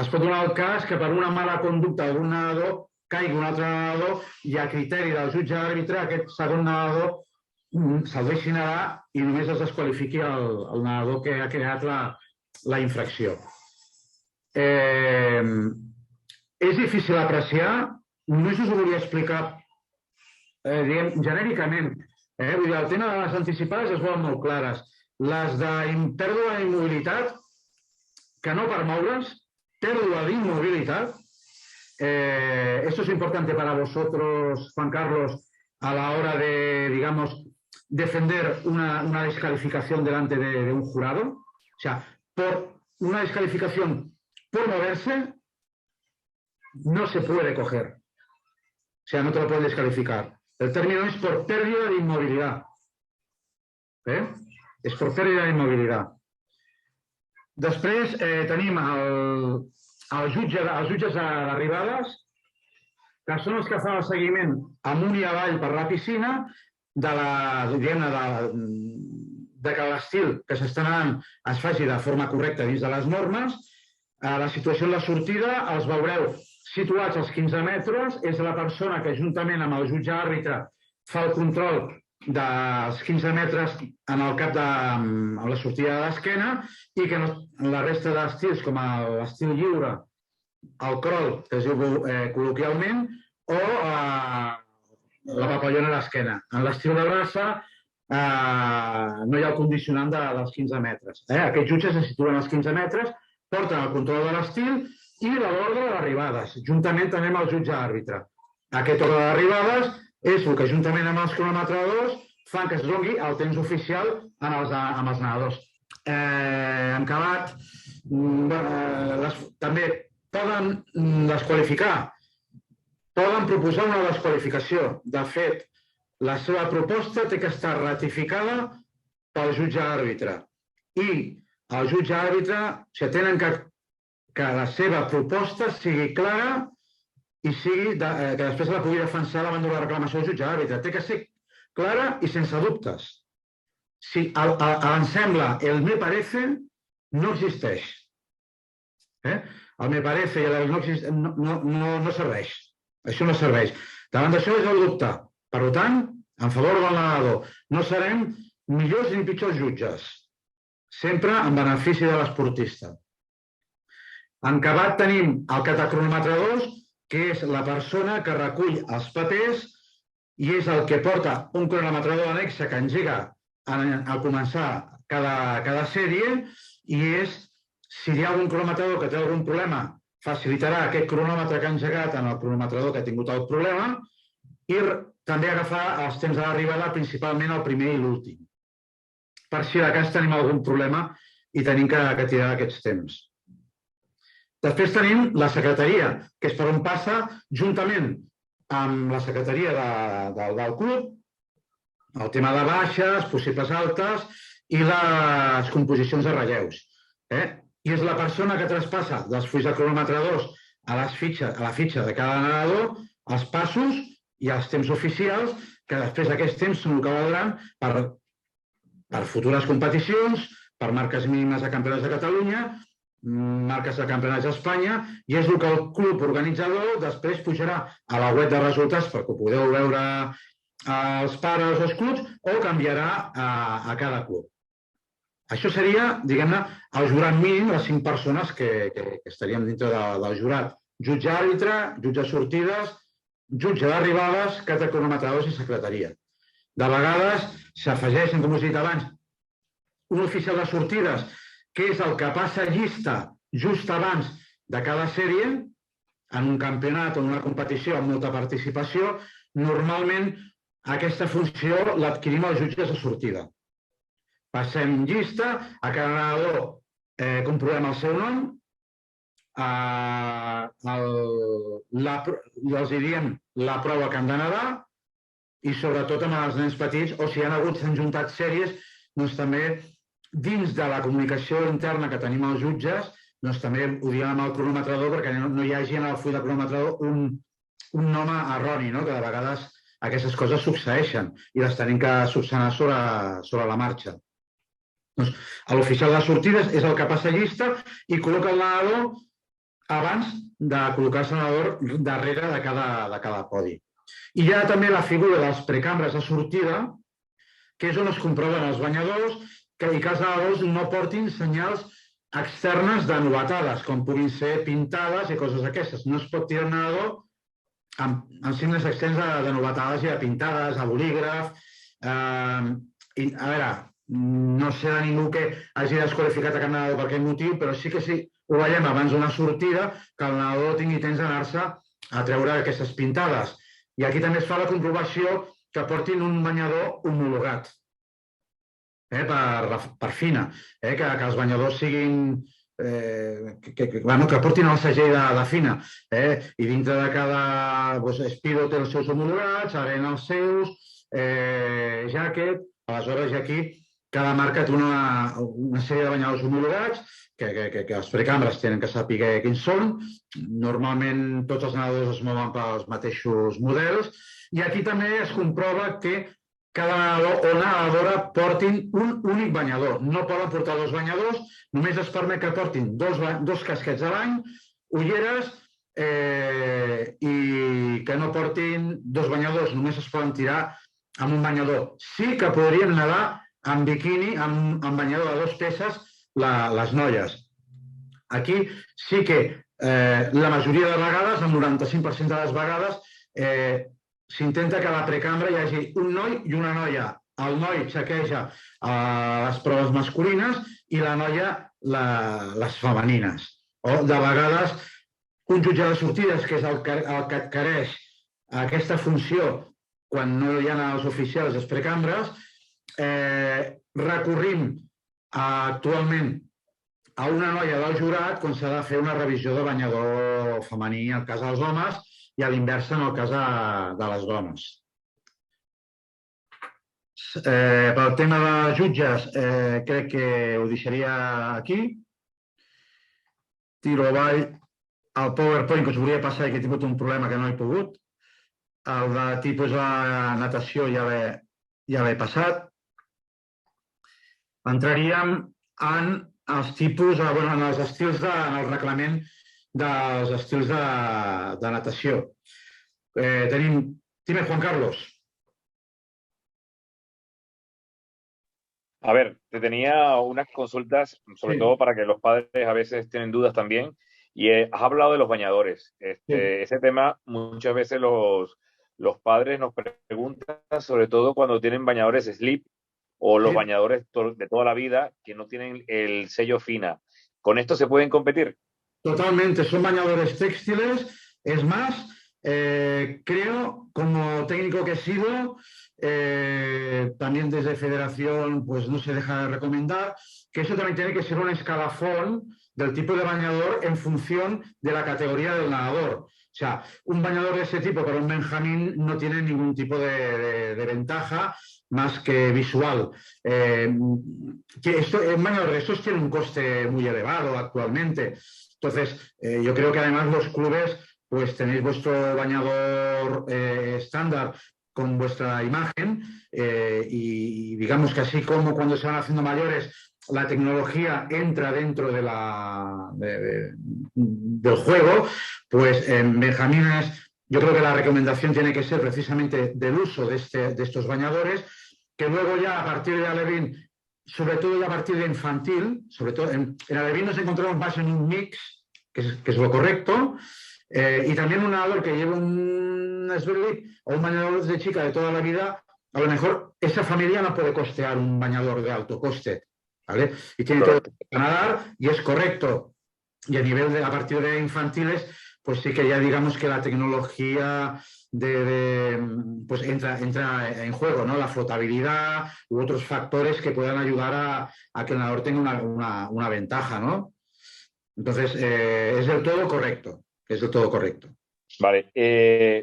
Es pot donar el cas que per una mala conducta d'un nedador caigui un altre nedador i a criteri del jutge àrbitre aquest segon nedador se'l deixi nedar i només es desqualifiqui el nedador que ha creat la infracció. És difícil apreciar, només us ho volia explicar genèricament. Vull dir, el tema de les anticipades es veuen molt clares. Les de pèrdua d'immobilitat, que no per moure's, pèrdua d'immobilitat. Esto es importante para vosotros, Juan Carlos, a la hora de, digamos, defender una descalificación delante de un jurado. O sea, por una descalificación por moverse, no se puede coger. O sea, no te lo pueden descalificar. El término es por pérdida de inmovilidad. És per pèrdua d'immobilitat. Després tenim els jutges d'arribades, que són els que fan el seguiment amunt i avall per la piscina de que l'estil que s'està nedant es faci de forma correcta dins de les normes. La situació en la sortida els veureu situats als 15 metres. És la persona que, juntament amb el jutge àrbitre, fa el control dels 15 metres en el cap de la sortida de l'esquena i que la resta d'estils, com l'estil lliure, el crawl, que es diu col·loquialment, o la papallona a l'esquena. En l'estil de braça no hi ha el condicionant dels 15 metres. Aquests jutges se situen als 15 metres, porten el control de l'estil i l'ordre d'arribades, juntament també amb el jutge àrbitre. Aquest ordre d'arribades és el que, juntament amb els cronometradors, fan que es doni el temps oficial amb els nedadors. En acabat, també poden desqualificar, poden proposar una desqualificació. De fet, la seva proposta té que estar ratificada pel jutge àrbitre. I el jutge àrbitre tenen que la seva proposta sigui clara i que després la pugui defensar davant de la reclamació del jutge àrbitre. Té que ser clara i sense dubtes. Si em sembla, el me parece no existeix. El me parece i el no serveix. Això no serveix. Davant d'això és el dubte. Per tant, en favor del nedador, no serem millors ni pitjors jutges. Sempre en benefici de l'esportista. En acabat tenim el catacronometrador, que és la persona que recull els papers i és el que porta un cronometrador anexe que engega a començar cada sèrie i és, si hi ha algun cronometrador que té algun problema, facilitarà aquest cronòmetre que ha engegat en el cronometrador que ha tingut el problema i també agafar els temps de l'arribada, principalment el primer i l'últim. Per si de cas tenim algun problema i tenim que tirar aquests temps. Després tenim la secretaria, que és per on passa, juntament amb la secretaria del club, el tema de baixes, possibles altes i les composicions de relleus. I és la persona que traspassa dels fulls de cronometradors a la fitxa de cada nedador, els passos i els temps oficials, que després d'aquests temps són el que valdran per futures competicions, per marques mínimes de campionats de Catalunya, marques de campionats d'Espanya, i és el que el club organitzador després pujarà a la web de resultats perquè ho podeu veure els pares o els clubs, o canviarà a cada club. Això seria, diguem-ne, el jurat mínim, les 5 persones que estaríem dintre del jurat. Jutge àrbitre, jutge de sortides, jutge d'arribades, catacronometradors i secretaria. De vegades s'afegeixen, com us he dit abans, un oficial de sortides, que és el que passa llista just abans de cada sèrie, en un campionat o en una competició amb molta participació. Normalment aquesta funció l'adquirim els jutges de sortida. Passem llista, a cada nedador comprovem el seu nom, els diem la prova que han de nedar i sobretot amb els nens petits, o si s'han juntat sèries, doncs també dins de la comunicació interna que tenim els jutges, doncs també ho diem amb el cronometrador perquè no hi hagi en el full de cronometrador un nom erroni, que de vegades aquestes coses succeeixen i les tenim que subsanar sobre la marxa. L'oficial de sortides és el que passa llista i col·loca el nedador abans de col·locar-se el nedador darrere de cada podi. I hi ha també la figura dels precambres de sortida, que és on es comproven els banyadors i que els nedadors no portin senyals externes de novetades, com puguin ser pintades i coses d'aquestes. No es pot tirar el nedador amb signes externs de novetades i de pintades, de bolígraf. A veure, no sé de ningú que hagi desqualificat a cap nedador per aquest motiu, però sí que ho veiem abans d'una sortida, que el nedador tingui temps d'anar-se a treure aquestes pintades. I aquí també es fa la comprovació que portin un banyador homologat per FINA, que els banyadors siguin, que portin el segell de FINA, i dintre de cada Speedo té els seus homologats, Arena els seus, Jacket. Aleshores aquí cada marca té una sèrie de banyadors homologats que els precambres tenen que saber quins són. Normalment tots els nedadors es mouen pels mateixos models i aquí també es comprova que cada nadador o nedadora portin un únic banyador. No poden portar dos banyadors, només es permet que portin dos casquets a l'any, ulleres i que no portin dos banyadors, només es poden tirar amb un banyador. Sí que podrien nedar amb biquini, amb banyador de 2 peces, les noies. Aquí sí que la majoria de vegades, el 95% de les vegades, s'intenta que a la precambra hi hagi un noi i una noia. El noi xequeja les proves masculines i la noia les femenines. O de vegades un jutge de sortides, que és el que adquireix aquesta funció quan no hi ha els oficials dels precambres, recorrim actualment a una noia del jurat quan s'ha de fer una revisió de banyador femení en el cas dels homes i a l'inversa en el cas de les dones. Pel tema de jutges, crec que ho deixaria aquí. Tiro avall el PowerPoint, que us volia passar i que he tingut un problema que no he pogut. El de tipus de natació ja l'he passat. Entraríem en els tipus, en els estils, en el reglament dels estils de natació. Dime, Juan Carlos. A ver, te tenía unas consultas, sobre todo para que los padres a veces tienen dudas también, y has hablado de los bañadores. Ese tema muchas veces los padres nos preguntan, sobre todo cuando tienen bañadores slip o los bañadores de toda la vida que no tienen el sello FINA. ¿Con esto se pueden competir? Totalmente, son bañadores textiles. Es más, creo, como técnico que he sido, también desde Federación, pues no se deja de recomendar, que eso también tiene que ser un escalafón del tipo de bañador en función de la categoría del nadador. O sea, un bañador de ese tipo para un Benjamín no tiene ningún tipo de ventaja más que visual. Bañadores estos tienen un coste muy elevado actualmente. Entonces, yo creo que además los clubes pues tenéis vuestro bañador estándar con vuestra imagen y digamos que así como cuando se van haciendo mayores la tecnología entra dentro de del juego, pues en Benjamines yo creo que la recomendación tiene que ser precisamente del uso de estos bañadores, que luego ya a partir de alevín, sobre todo ya a partir de infantil, sobre todo en alevín nos encontramos más en un mix, que es lo correcto, y también un nadador que lleva un slip o un bañador de chica de toda la vida, a lo mejor esa familia no puede costear un bañador de alto coste, ¿vale? Y tiene todo que nadar y es correcto. Y a nivel a partir de infantiles, pues sí que ya digamos que la tecnología pues entra en juego, ¿no? La flotabilidad u otros factores que puedan ayudar a que el nadador tenga una ventaja, ¿no? Entonces, es del todo correcto. Es del todo correcto. Vale.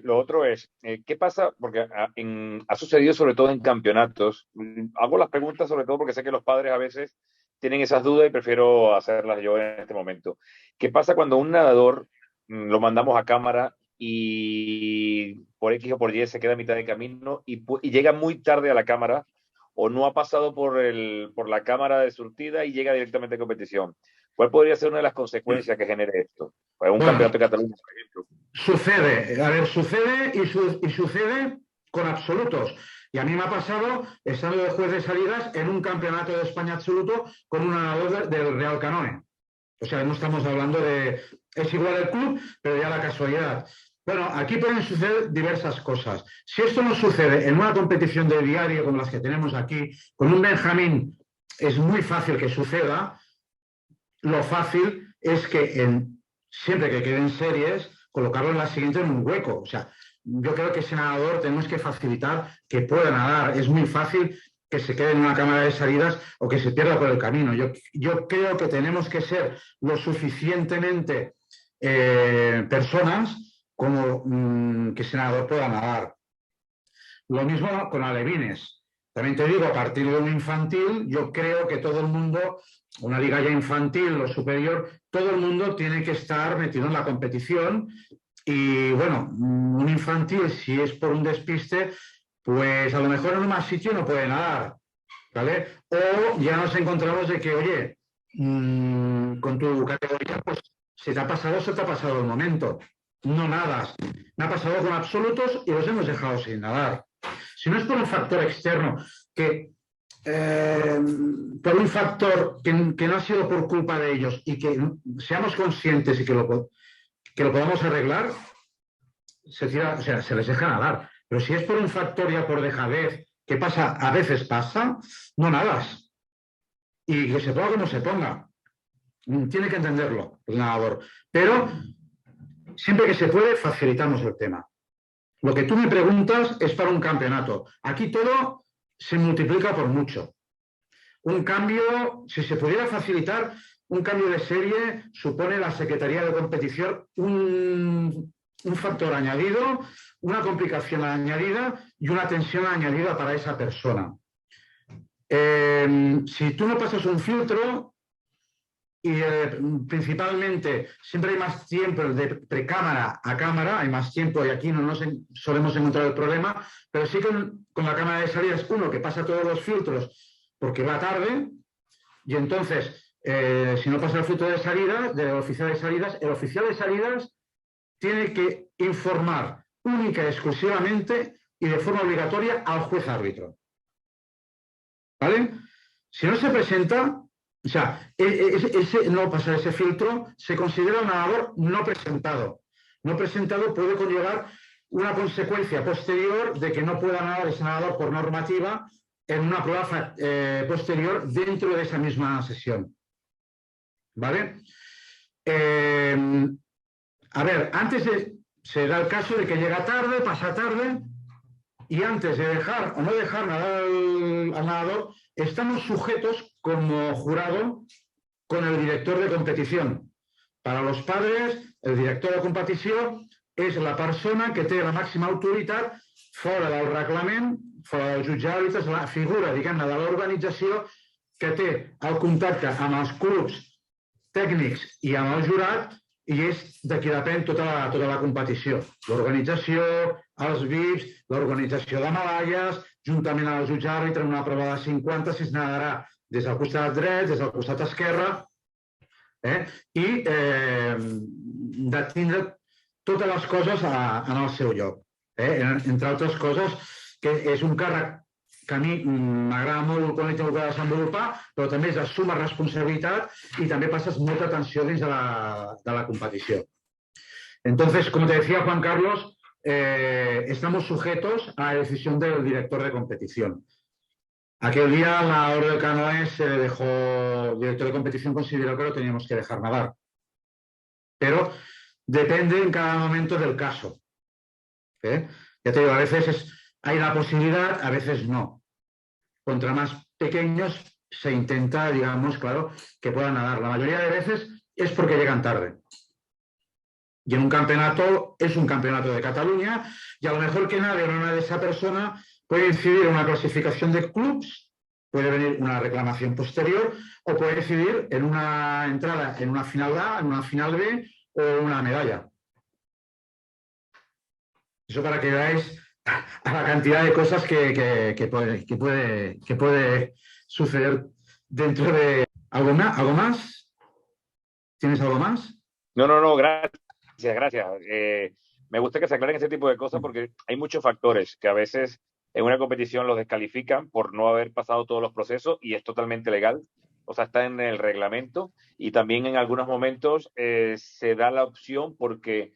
Lo otro es, ¿qué pasa? Porque ha sucedido sobre todo en campeonatos. Hago las preguntas sobre todo porque sé que los padres a veces tienen esas dudas y prefiero hacerlas yo en este momento. ¿Qué pasa cuando un nadador lo mandamos a cámara y por X o por Y se queda a mitad de camino y llega muy tarde a la cámara o no ha pasado por la cámara de surtida y llega directamente a competición? ¿Cuál podría ser una de las consecuencias que genere esto? Pues un campeonato de Cataluña, por ejemplo. Sucede y sucede con absolutos. Y a mí me ha pasado estando de juez de salidas en un campeonato de España absoluto con un nadador del Real Canoe. O sea, no estamos hablando de... Es igual el club, pero ya la casualidad. Bueno, aquí pueden suceder diversas cosas. Si esto no sucede en una competición de diario como las que tenemos aquí, con un Benjamín es muy fácil que suceda. Lo fácil es que siempre que queden series, colocarlo en la siguiente en un hueco. O sea, yo creo que ese nadador tenemos que facilitar que pueda nadar. Es muy fácil que se quede en una cámara de salidas o que se pierda por el camino. Yo creo que tenemos que ser lo suficientemente personas como que ese nadador pueda nadar. Lo mismo con alevines. También te digo, a partir de un infantil, yo creo que todo el mundo, una liga ya infantil o superior, todo el mundo tiene que estar metido en la competición. Y bueno, un infantil, si es por un despiste, pues a lo mejor en un más sitio no puede nadar, ¿vale? O ya nos encontramos de que, oye, con tu categoría, pues se te ha pasado el momento. No nadas. Me ha pasado con absolutos y los hemos dejado sin nadar. Si no es por un factor externo, por un factor que no ha sido por culpa de ellos y que seamos conscientes y que lo podamos arreglar, se les deja nadar. Pero si es por un factor ya por dejadez, que pasa, a veces pasa, no nadas. Y que se ponga como se ponga. Tiene que entenderlo el nadador. Pero siempre que se puede, facilitamos el tema. Lo que tú me preguntas es para un campeonato. Aquí todo se multiplica por mucho. Un cambio, si se pudiera facilitar, un cambio de serie supone la Secretaría de Competición un factor añadido, una complicación añadida y una tensión añadida para esa persona. Si tú no pasas un filtro, y principalmente siempre hay más tiempo de precámara a cámara, hay más tiempo y aquí no nos solemos encontrar el problema, pero sí con la cámara de salida es uno que pasa todos los filtros porque va tarde y entonces si no pasa el filtro de salida, del oficial de salidas, el oficial de salidas tiene que informar única y exclusivamente y de forma obligatoria al juez árbitro. ¿Vale? Si no se presenta, o sea, no pasar ese filtro se considera un nadador no presentado. No presentado puede conllevar una consecuencia posterior de que no pueda nadar ese nadador por normativa en una prueba posterior dentro de esa misma sesión. ¿Vale? A ver, se da el caso de que llega tarde, pasa tarde, y antes de dejar o no dejar nadar al nadador, estamos sujetos como jurado con el director de competición. Para los padres, el director de competició és la persona que té la màxima autoritat fora del reglament, fora del jutge d'àrbitres, la figura, diguem-ne, de l'organització que té el contacte amb els clubs tècnics i amb el jurat i és de qui depèn tota la competició. L'organització, els VIPs, l'organització de medalles, juntament amb el jutge àrbitre en una prova de 50 si es nadarà des del costat dret, des del costat esquerre, i de tindre totes les coses en el seu lloc. Entre altres coses, que és un càrrec que a mi m'agrada molt quan he tingut que desenvolupar, però també és de suma responsabilitat i també passes molta tensió dins de la competició. Entonces, como te decía Juan Carlos, estamos sujetos a la decisión del director de competición. Aquel día la hora del canoe se le dejó, el director de competición consideró que lo teníamos que dejar nadar. Pero depende en cada momento del caso. Ya te digo, a veces hay la posibilidad, a veces no. Contra más pequeños se intenta, digamos, claro, que puedan nadar. La mayoría de veces es porque llegan tarde. Y en un campeonato, es un campeonato de Cataluña, y a lo mejor que nadie o no nade esa persona puede incidir en una clasificación de clubs, puede venir una reclamación posterior, o puede incidir en una entrada en una final A, en una final B o una medalla. Eso para que veáis a la cantidad de cosas que puede suceder dentro de... ¿Algo más? ¿Tienes algo más? No, gracias. Me gusta que se aclaren ese tipo de cosas porque hay muchos factores que a veces en una competición los descalifican por no haber pasado todos los procesos y es totalmente legal. O sea, está en el reglamento y también en algunos momentos se da la opción porque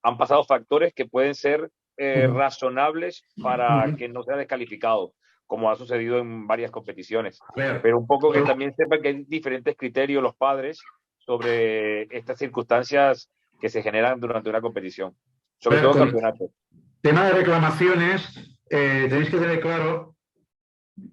han pasado factores que pueden ser razonables para que no sea descalificado, como ha sucedido en varias competiciones. Pero un poco que también sepan que hay diferentes criterios los padres sobre estas circunstancias que se generan durante una competición, sobre todo campeonatos. Tema de reclamaciones, tenéis que tener claro,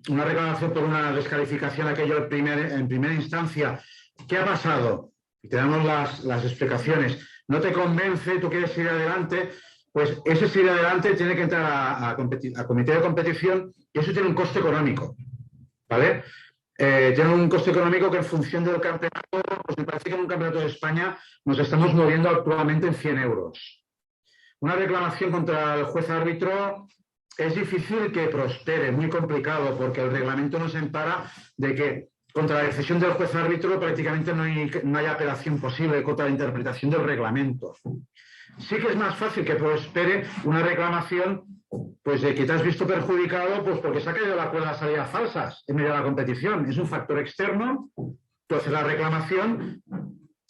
una reclamación por una descalificación, aquello en primera instancia, ¿qué ha pasado? Y te damos las explicaciones. No te convence, tú quieres ir adelante, pues ese seguir adelante tiene que entrar a comité de competición y eso tiene un coste económico, ¿vale? Tiene un coste económico que en función del campeonato, pues me parece que en un campeonato de España nos estamos moviendo actualmente en 100 euros. Una reclamación contra el juez árbitro es difícil que prospere, muy complicado, porque el reglamento nos empara de que contra la decisión del juez árbitro prácticamente no hay apelación posible contra la interpretación del reglamento. Sí que es más fácil que prospere una reclamación pues de que te has visto perjudicado pues porque se ha caído la cuerda de salidas falsas en medio de la competición. Es un factor externo, tú haces la reclamación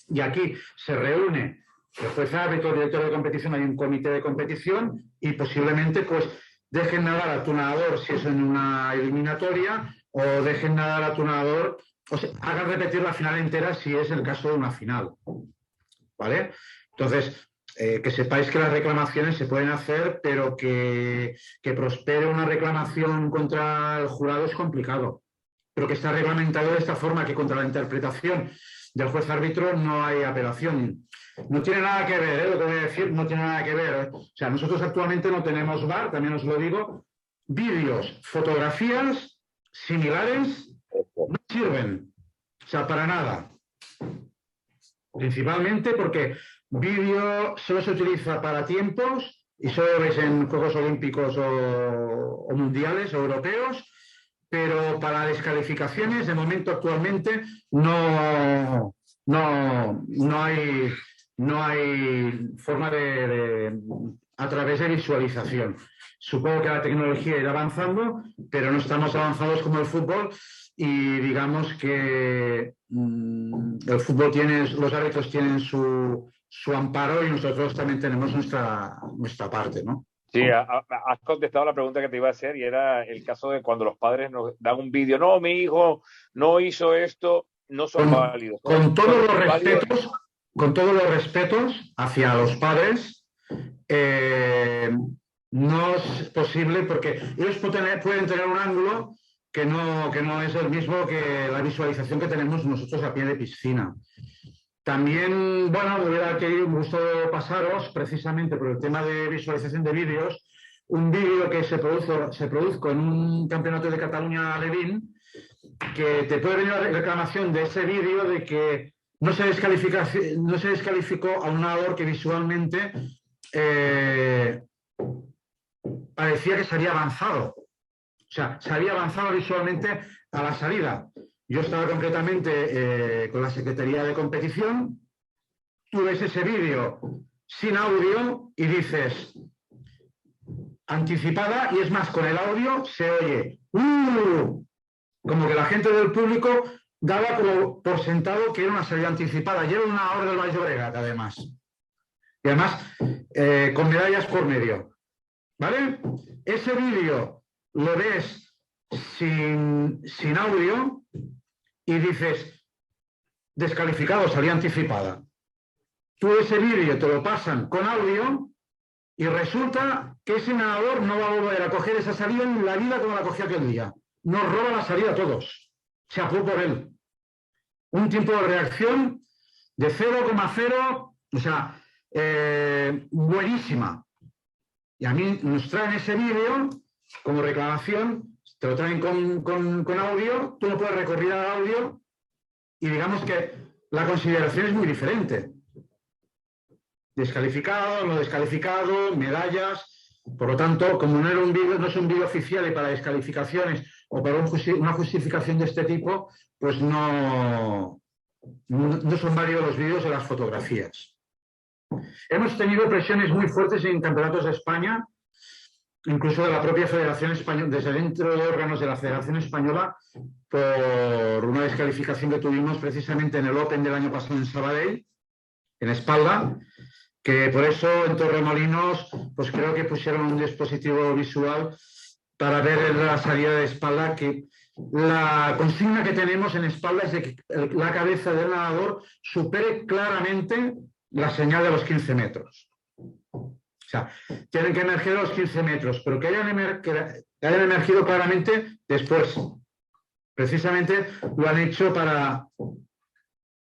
y aquí se reúne el juez árbitro, el director de competición, hay un comité de competición y posiblemente pues dejen nadar a tu nadador si es en una eliminatoria o dejen nadar a tu nadador o sea, hagan repetir la final entera si es el caso de una final. ¿Vale? Entonces, que sepáis que las reclamaciones se pueden hacer, pero que prospere una reclamación contra el jurado es complicado. Pero que está reglamentado de esta forma, que contra la interpretación del juez árbitro no hay apelación. No tiene nada que ver, lo que voy a decir, no tiene nada que ver. O sea, nosotros actualmente no tenemos VAR, también os lo digo. Vídeos, fotografías similares no sirven. O sea, para nada. Principalmente porque vídeo solo se utiliza para tiempos y solo lo veis en Juegos Olímpicos o mundiales o europeos, pero para descalificaciones de momento actualmente no hay forma a través de visualización. Supongo que la tecnología irá avanzando, pero no estamos avanzados como el fútbol y digamos que el fútbol los árbitros tienen su amparo y nosotros también tenemos nuestra parte, ¿no? Sí, has contestado la pregunta que te iba a hacer y era el caso de cuando los padres nos dan un vídeo. No, mi hijo no hizo esto, no son válidos. Con todos los respetos hacia los padres, no es posible porque ellos pueden tener un ángulo que no es el mismo que la visualización que tenemos nosotros a pie de piscina. También, bueno, me hubiera querido un gusto pasaros, precisamente por el tema de visualización de vídeos, un vídeo que se produjo en un campeonato de Cataluña Alevín, que te puede venir la reclamación de ese vídeo de que no se descalificó a un nadador que visualmente parecía que se había avanzado. O sea, se había avanzado visualmente a la salida. Yo estaba concretamente con la Secretaría de Competición, tú ves ese vídeo sin audio y dices anticipada, y es más, con el audio se oye como que la gente del público daba como por sentado que era una salida anticipada, y era una hora del Baix Llobregat, además. Y además, con medallas por medio. ¿Vale? Ese vídeo lo ves sin audio y dices, descalificado, salida anticipada. Tú ese vídeo te lo pasan con audio y resulta que ese nadador no va a volver a coger esa salida en la vida como la cogió aquel día. Nos roba la salida a todos. Se apuró por él. Un tiempo de reacción de 0,0, o sea, buenísima. Y a mí nos traen ese vídeo como reclamación, te lo traen con audio, tú no puedes recurrir al audio y digamos que la consideración es muy diferente. Descalificado, no descalificado, medallas. Por lo tanto, como no era un vídeo, no es un vídeo oficial y para descalificaciones o para una justificación de este tipo, pues no son válidos los vídeos o las fotografías. Hemos tenido presiones muy fuertes en campeonatos de España, incluso de la propia Federación Española, desde dentro de órganos de la Federación Española, por una descalificación que tuvimos precisamente en el Open del año pasado en Sabadell, en espalda, que por eso en Torremolinos pues creo que pusieron un dispositivo visual para ver la salida de espalda, que la consigna que tenemos en espalda es de que la cabeza del nadador supere claramente la señal de los 15 metros. O sea, tienen que emerger los 15 metros, pero que hayan emergido claramente después. Precisamente lo han hecho para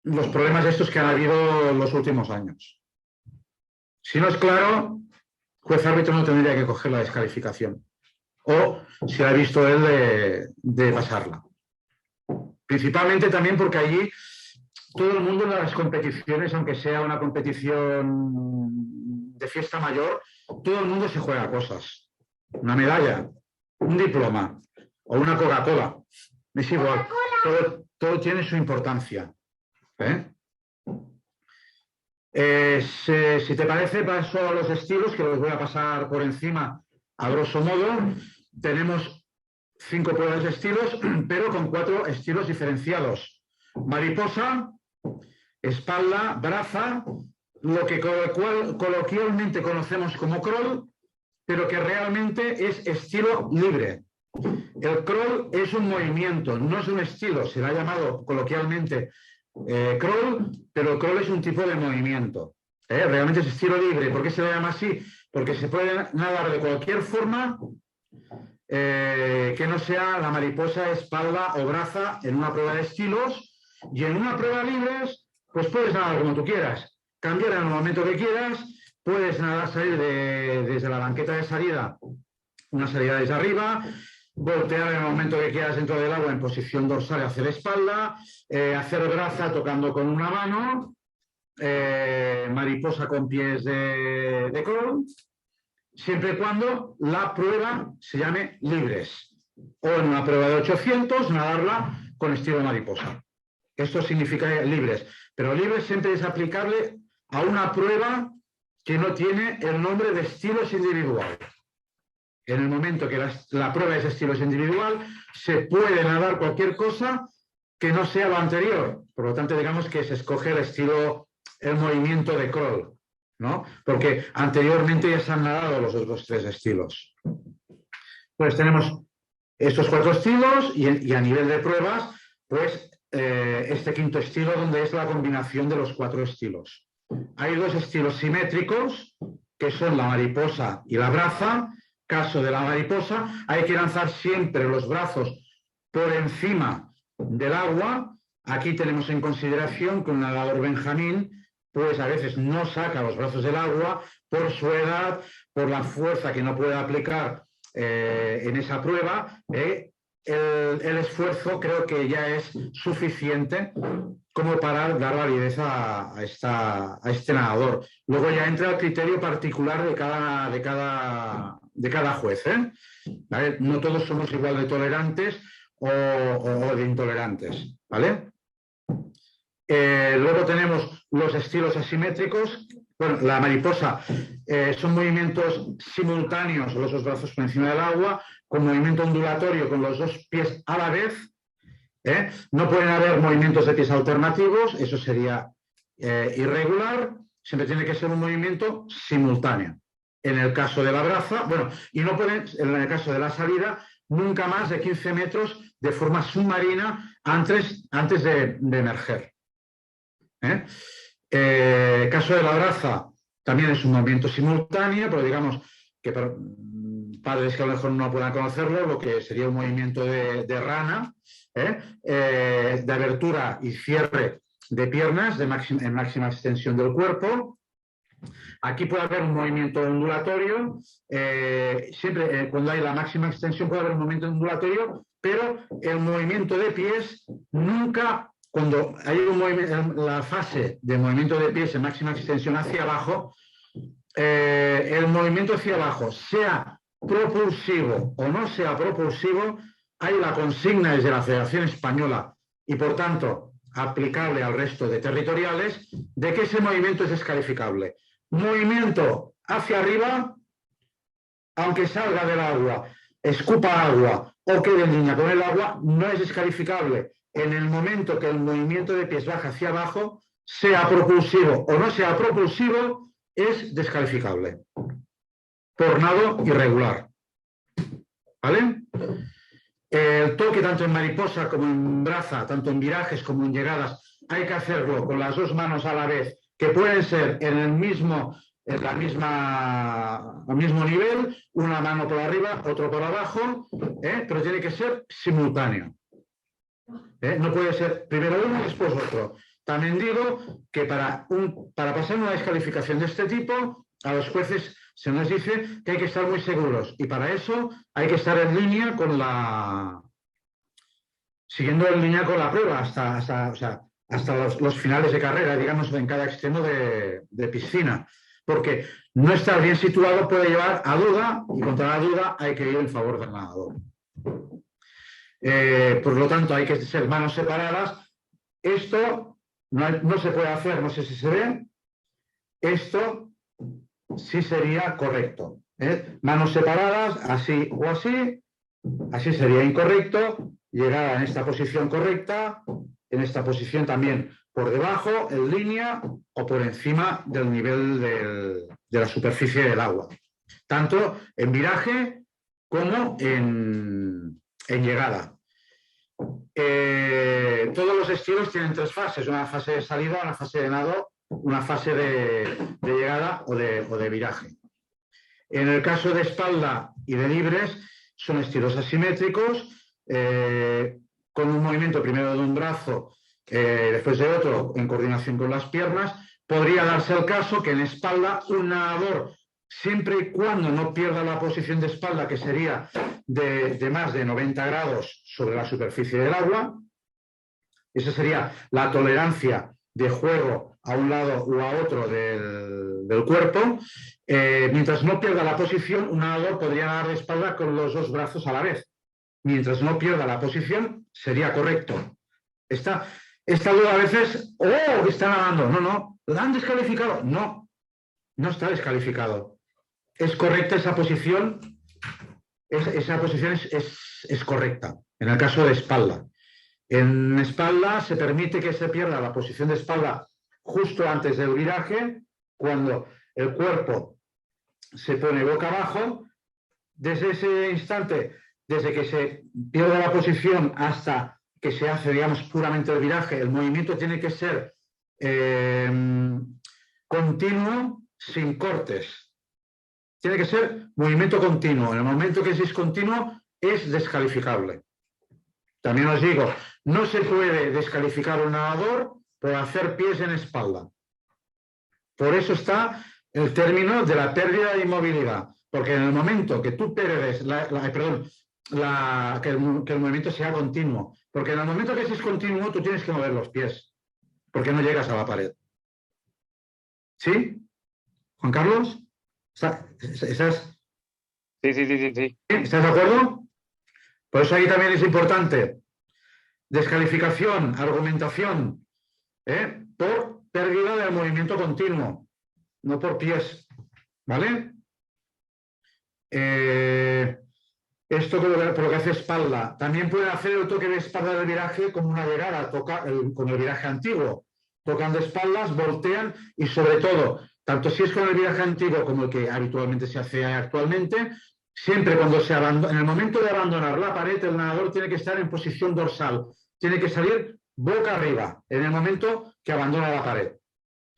los problemas estos que han habido en los últimos años. Si no es claro, juez árbitro no tendría que coger la descalificación. O si ha visto él de pasarla. Principalmente también porque allí todo el mundo en las competiciones, aunque sea una competición de fiesta mayor, todo el mundo se juega cosas. una medalla, un diploma o una Coca-Cola. Es igual, todo tiene su importancia. Si te parece, paso a los estilos, que los voy a pasar por encima a grosso modo. Tenemos 5 pruebas de estilos, pero con 4 estilos diferenciados. Mariposa, espalda, braza, lo que coloquialmente conocemos como crawl, pero que realmente es estilo libre. El crawl es un movimiento, no es un estilo, se le ha llamado coloquialmente crawl, pero el crawl es un tipo de movimiento. Realmente es estilo libre. ¿Por qué se le llama así? Porque se puede nadar de cualquier forma que no sea la mariposa, espalda o braza en una prueba de estilos, y en una prueba libres pues puedes nadar como tú quieras, cambiar en el momento que quieras, puedes nadar, salir desde la banqueta de salida, una salida desde arriba, voltear en el momento que quieras dentro del agua en posición dorsal y hacer espalda, hacer braza tocando con una mano, mariposa con pies de crawl, siempre y cuando la prueba se llame libres. O en una prueba de 800, nadarla con estilo mariposa. Esto significa libres. Pero libres siempre es aplicable a una prueba que no tiene el nombre de estilos individual. En el momento que la prueba es estilos individual, se puede nadar cualquier cosa que no sea lo anterior. Por lo tanto, digamos que se escoge el movimiento de crawl, ¿no? Porque anteriormente ya se han nadado los otros 3 estilos. Pues tenemos estos 4 estilos y a nivel de pruebas, pues este 5.º estilo, donde es la combinación de los 4 estilos. Hay 2 estilos simétricos, que son la mariposa y la braza. Caso de la mariposa, hay que lanzar siempre los brazos por encima del agua. Aquí tenemos en consideración que un nadador benjamín pues a veces no saca los brazos del agua por su edad, por la fuerza que no puede aplicar en esa prueba. El esfuerzo creo que ya es suficiente como para dar validez a este nadador. Luego ya entra el criterio particular de cada juez. ¿Vale? No todos somos igual de tolerantes o de intolerantes. ¿Vale? Luego tenemos los estilos asimétricos. Bueno, la mariposa son movimientos simultáneos, los 2 brazos por encima del agua, con movimiento ondulatorio con los 2 pies a la vez. No pueden haber movimientos de pies alternativos, eso sería irregular, siempre tiene que ser un movimiento simultáneo. En el caso de la braza, bueno, y no pueden, en el caso de la salida, nunca más de 15 metros de forma submarina antes de emerger. Caso de la braza, también es un movimiento simultáneo, pero digamos que para padres que a lo mejor no puedan conocerlo, lo que sería un movimiento de rana, de abertura y cierre de piernas en máxima extensión del cuerpo. Aquí puede haber un movimiento ondulatorio, siempre cuando hay la máxima extensión puede haber un movimiento ondulatorio, pero el movimiento de pies nunca, cuando hay la fase de movimiento de pies en máxima extensión hacia abajo, el movimiento hacia abajo, sea propulsivo o no sea propulsivo, hay la consigna desde la Federación Española y, por tanto, aplicable al resto de territoriales, de que ese movimiento es descalificable. Movimiento hacia arriba, aunque salga del agua, escupa agua o quede en línea con el agua, no es descalificable. En el momento que el movimiento de pies baja hacia abajo, sea propulsivo o no sea propulsivo, es descalificable. Por nado irregular. ¿Vale? El toque tanto en mariposa como en braza, tanto en virajes como en llegadas, hay que hacerlo con las 2 manos a la vez, que pueden ser al mismo nivel, una mano por arriba, otro por abajo, pero tiene que ser simultáneo. No puede ser primero uno y después otro. También digo que para pasar una descalificación de este tipo, a los jueces se nos dice que hay que estar muy seguros y para eso hay que estar en línea siguiendo en línea con la prueba hasta los finales de carrera, digamos, en cada extremo de piscina. porque no estar bien situado puede llevar a duda, y contra la duda hay que ir en favor del nadador. Por lo tanto, hay que ser manos separadas. Esto no se puede hacer, no sé si se ve. Esto sí sería correcto. Manos separadas, así o así. Así sería incorrecto. Llegar en esta posición correcta, en esta posición también por debajo, en línea o por encima del nivel de la superficie del agua. Tanto en viraje como en llegada. Todos los estilos tienen tres fases, una fase de salida, una fase de nado, una fase de llegada o de viraje. En el caso de espalda y de libres, son estilos asimétricos, con un movimiento primero de un brazo, después de otro, en coordinación con las piernas. Podría darse el caso que en espalda un nadador, siempre y cuando no pierda la posición de espalda, que sería de más de 90 grados sobre la superficie del agua, esa sería la tolerancia de juego a un lado u a otro del cuerpo. Mientras no pierda la posición, un nadador podría nadar de espalda con los dos brazos a la vez. Mientras no pierda la posición, sería correcto. Esta duda a veces, ¡oh! Está nadando. No. ¿La han descalificado? No está descalificado. Es correcta esa posición. Esa posición es correcta. En el caso de espalda. En espalda se permite que se pierda la posición de espalda justo antes del viraje, cuando el cuerpo se pone boca abajo. Desde ese instante, desde que se pierde la posición hasta que se hace, digamos, puramente el viraje, el movimiento tiene que ser continuo, sin cortes. Tiene que ser movimiento continuo. En el momento que es discontinuo, es descalificable. También os digo, no se puede descalificar a un nadador por hacer pies en espalda. Por eso está el término de la pérdida de inmovilidad. Porque en el momento que tú pierdes, que el movimiento sea continuo. Porque en el momento que es discontinuo, tú tienes que mover los pies. Porque no llegas a la pared. ¿Sí? ¿Juan Carlos? ¿Estás? Sí. ¿Estás de acuerdo? Por eso ahí también es importante descalificación, argumentación, por pérdida del movimiento continuo, no por pies, ¿vale? Esto por lo que hace espalda. También puede hacer el toque de espalda del viraje como una llegada, con el viraje antiguo. Tocan de espaldas, voltean y sobre todo, tanto si es con el viraje antiguo como el que habitualmente se hace actualmente, siempre cuando en el momento de abandonar la pared, el nadador tiene que estar en posición dorsal, tiene que salir boca arriba en el momento que abandona la pared.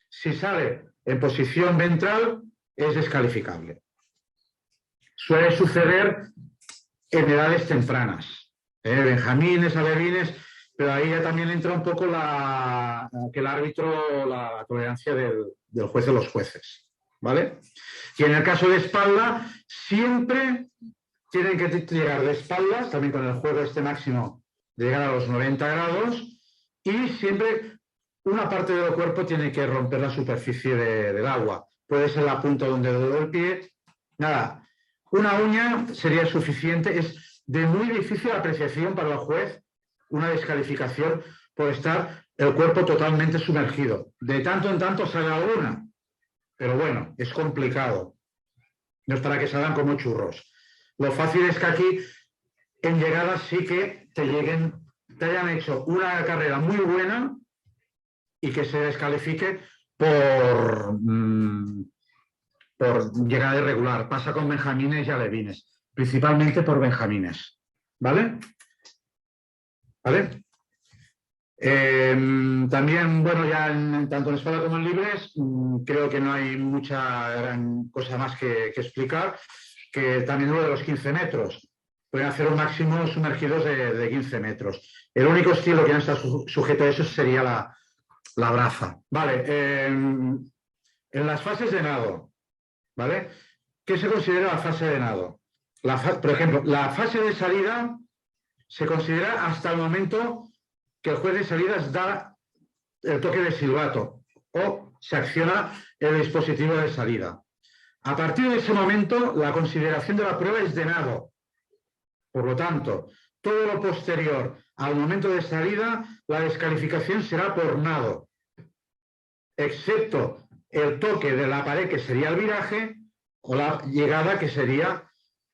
Si sale en posición ventral, es descalificable. Suele suceder en edades tempranas, benjamines, alevines, pero ahí ya también entra un poco que el árbitro, la tolerancia del juez de los jueces, ¿vale? Y en el caso de espalda, siempre tienen que llegar de espaldas, también con el juego máximo de llegar a los 90 grados, y siempre una parte del cuerpo tiene que romper la superficie del agua. Puede ser la punta de un dedo del pie. Nada, una uña sería suficiente. Es de muy difícil apreciación para el juez una descalificación por estar el cuerpo totalmente sumergido. De tanto en tanto sale alguna, pero bueno, es complicado. No es para que salgan como churros. Lo fácil es que aquí, en llegada, sí que te hayan hecho una carrera muy buena y que se descalifique por llegada irregular. Pasa con benjamines y alevines, principalmente por benjamines. ¿Vale? ¿Vale? También, bueno, ya tanto en espalda como en libres, creo que no hay mucha gran cosa más que explicar, que también lo de los 15 metros. Pueden hacer un máximo sumergidos de 15 metros. El único estilo que no está sujeto a eso sería la braza. Vale, en las fases de nado, ¿vale? ¿Qué se considera la fase de nado? Por ejemplo, la fase de salida se considera hasta el momento que el juez de salidas da el toque de silbato o se acciona el dispositivo de salida. A partir de ese momento, la consideración de la prueba es de nado. Por lo tanto, todo lo posterior al momento de salida, la descalificación será por nado, excepto el toque de la pared, que sería el viraje, o la llegada, que sería,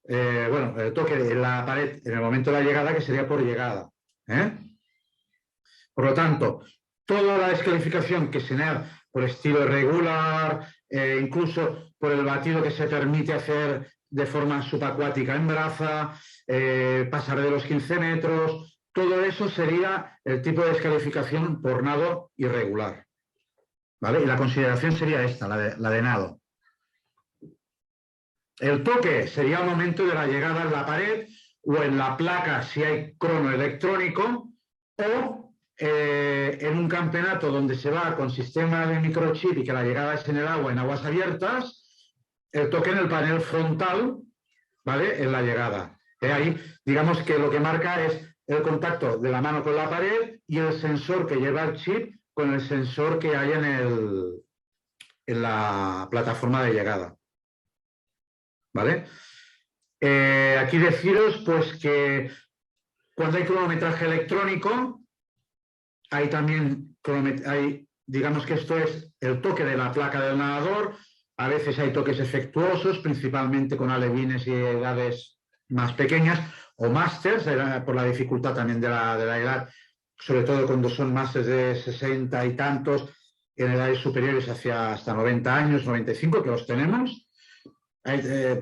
el toque de la pared en el momento de la llegada, que sería por llegada. Por lo tanto, toda la descalificación que se da por estilo irregular, incluso por el batido que se permite hacer de forma subacuática en braza, pasar de los 15 metros, todo eso sería el tipo de descalificación por nado irregular. ¿Vale? Y la consideración sería esta, la de nado. El toque sería el momento de la llegada en la pared o en la placa si hay crono electrónico, o en un campeonato donde se va con sistema de microchip y que la llegada es en el agua, en aguas abiertas, el toque en el panel frontal, ¿vale? En la llegada. Ahí, digamos que lo que marca es el contacto de la mano con la pared y el sensor que lleva el chip con el sensor que hay en la plataforma de llegada. ¿Vale? Aquí deciros pues que cuando hay cronometraje electrónico, hay también, digamos que esto es el toque de la placa del nadador. A veces hay toques efectuosos, principalmente con alevines y edades más pequeñas, o másters, por la dificultad también de la edad, sobre todo cuando son másters de 60 y tantos, en edades superiores hasta 90 años, 95, que los tenemos.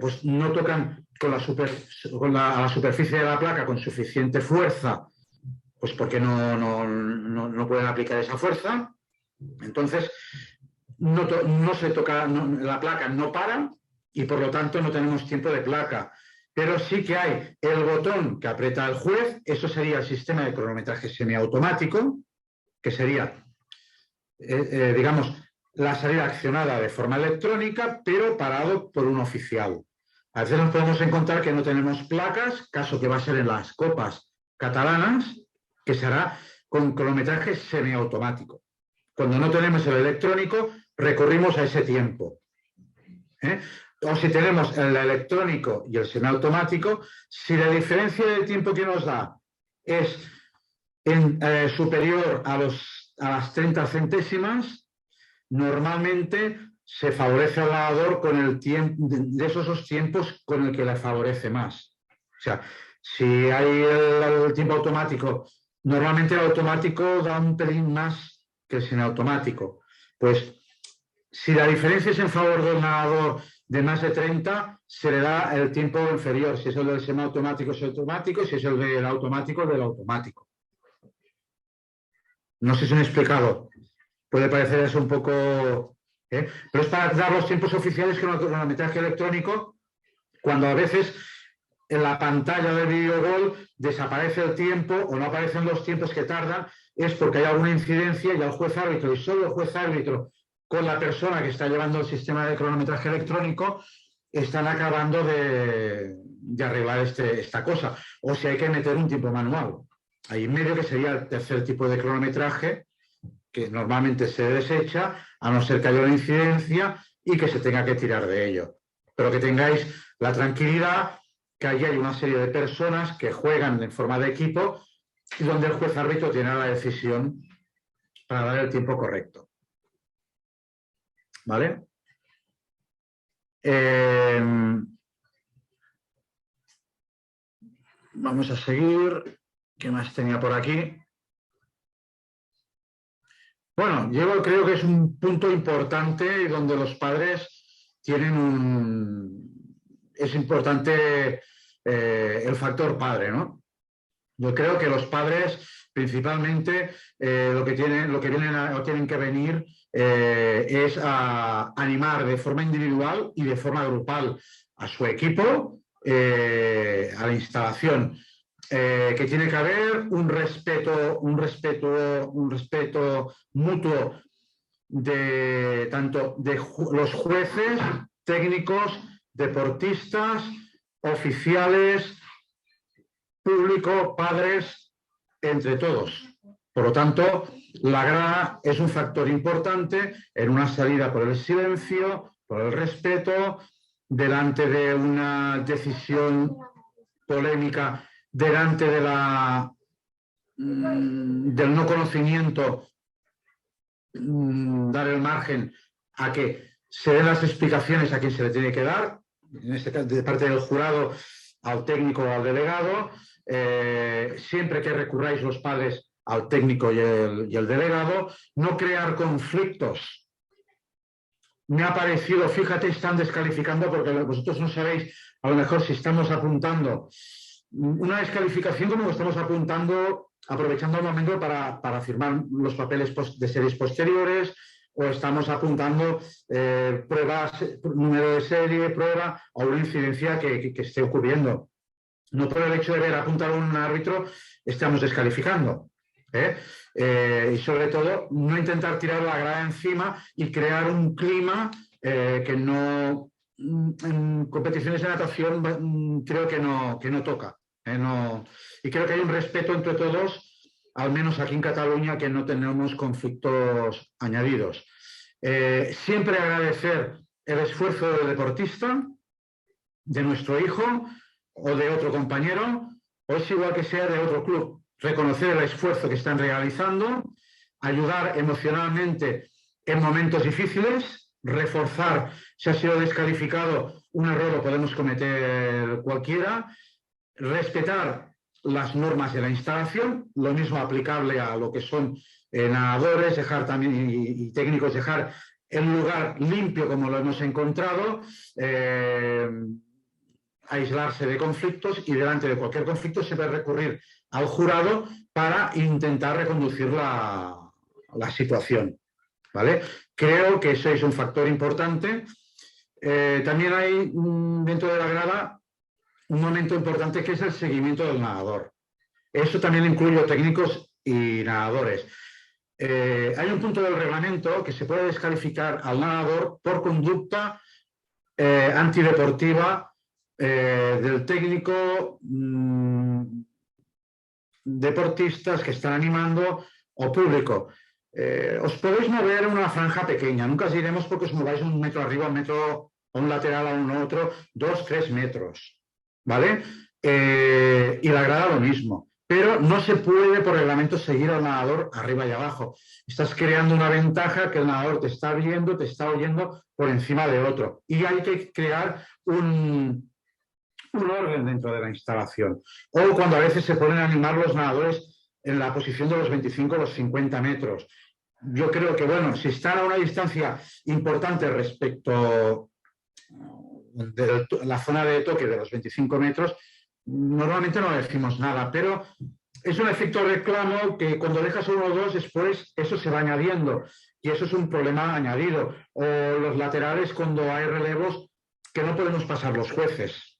Pues no tocan a la superficie de la placa con suficiente fuerza, pues porque no pueden aplicar esa fuerza. Entonces, no se toca, la placa no para y por lo tanto no tenemos tiempo de placa. Pero sí que hay el botón que aprieta el juez, eso sería el sistema de cronometraje semiautomático, que sería, digamos, la salida accionada de forma electrónica, pero parado por un oficial. A veces nos podemos encontrar que no tenemos placas, caso que va a ser en las copas catalanas, que será con cronometraje semiautomático. Cuando no tenemos el electrónico, recurrimos a ese tiempo. O si tenemos el electrónico y el semiautomático, si la diferencia de tiempo que nos da es superior a las 30 centésimas, normalmente se favorece al nadador con el tiempo, de esos tiempos con el que le favorece más. O sea, si hay el tiempo automático, normalmente el automático da un pelín más que el semiautomático. Pues si la diferencia es en favor del nadador de más de 30, se le da el tiempo inferior. Si es el del semiautomático, es el automático, y si es el del automático, del automático. No sé si me he explicado. Puede parecer eso un poco... Pero es para dar los tiempos oficiales con el cronometraje electrónico, cuando a veces en la pantalla del videogol desaparece el tiempo o no aparecen los tiempos que tardan, es porque hay alguna incidencia y el juez árbitro, y solo el juez árbitro con la persona que está llevando el sistema de cronometraje electrónico, están acabando de arreglar esta cosa. O si hay que meter un tiempo manual. Ahí en medio, que sería el tercer tipo de cronometraje, que normalmente se desecha, a no ser que haya una incidencia y que se tenga que tirar de ello. Pero que tengáis la tranquilidad que allí hay una serie de personas que juegan en forma de equipo y donde el juez árbitro tiene la decisión para dar el tiempo correcto. ¿Vale? Vamos a seguir. ¿Qué más tenía por aquí? Bueno, yo creo que es un punto importante donde los padres tienen es importante el factor padre, ¿no? Yo creo que los padres, principalmente, lo que tienen que venir es a animar de forma individual y de forma grupal a su equipo, a la instalación. Que tiene que haber un respeto mutuo tanto de los jueces, técnicos, deportistas, oficiales, público, padres, entre todos. Por lo tanto, la grada es un factor importante en una salida por el silencio, por el respeto, delante de una decisión polémica, delante de del no conocimiento, dar el margen a que se den las explicaciones a quien se le tiene que dar, en este caso de parte del jurado al técnico o al delegado, siempre que recurráis los padres al técnico y el delegado, no crear conflictos. Me ha parecido, fíjate, están descalificando porque vosotros no sabéis, a lo mejor si estamos apuntando una descalificación como estamos apuntando, aprovechando el momento para firmar los papeles de series posteriores, o estamos apuntando pruebas, número de serie, prueba o una incidencia que esté ocurriendo. No por el hecho de ver apuntar a un árbitro estamos descalificando. Y sobre todo, no intentar tirar la grada encima y crear un clima que no, en competiciones de natación creo que no toca. Y creo que hay un respeto entre todos, al menos aquí en Cataluña, que no tenemos conflictos añadidos. Siempre agradecer el esfuerzo del deportista, de nuestro hijo o de otro compañero, o es igual que sea de otro club. Reconocer el esfuerzo que están realizando, ayudar emocionalmente en momentos difíciles, reforzar si ha sido descalificado, un error lo podemos cometer cualquiera, respetar las normas de la instalación, lo mismo aplicable a lo que son nadadores, dejar también y técnicos, dejar el lugar limpio como lo hemos encontrado, aislarse de conflictos y delante de cualquier conflicto siempre recurrir al jurado para intentar reconducir la situación. ¿Vale? Creo que eso es un factor importante. También hay dentro de la grada un momento importante que es el seguimiento del nadador. Eso también incluye técnicos y nadadores. Hay un punto del reglamento que se puede descalificar al nadador por conducta antideportiva del técnico, deportistas que están animando o público. Os podéis mover una franja pequeña, nunca os diremos porque os mováis un metro arriba, un metro a un lateral, a un otro, 2-3 metros, ¿vale? Y la grada lo mismo. Pero no se puede por reglamento seguir al nadador arriba y abajo. Estás creando una ventaja que el nadador te está viendo, te está oyendo por encima de otro. Y hay que crear un orden dentro de la instalación. O cuando a veces se ponen a animar los nadadores en la posición de los 25 o los 50 metros. Yo creo que, bueno, si están a una distancia importante respecto de la zona de toque de los 25 metros, normalmente no decimos nada, pero es un efecto reclamo que cuando dejas uno o dos, después eso se va añadiendo y eso es un problema añadido. O los laterales cuando hay relevos que no podemos pasar los jueces,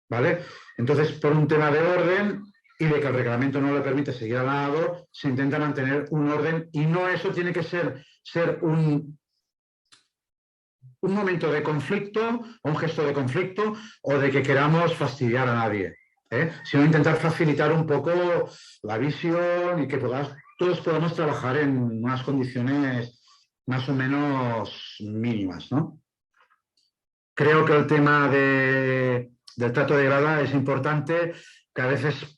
¿vale? Entonces, por un tema de orden y de que el reglamento no le permite seguir al nadador, se intenta mantener un orden y no eso tiene que ser un momento de conflicto, un gesto de conflicto o de que queramos fastidiar a nadie, sino intentar facilitar un poco la visión y que todos podamos trabajar en unas condiciones más o menos mínimas, ¿no? Creo que el tema del trato de grada es importante, que a veces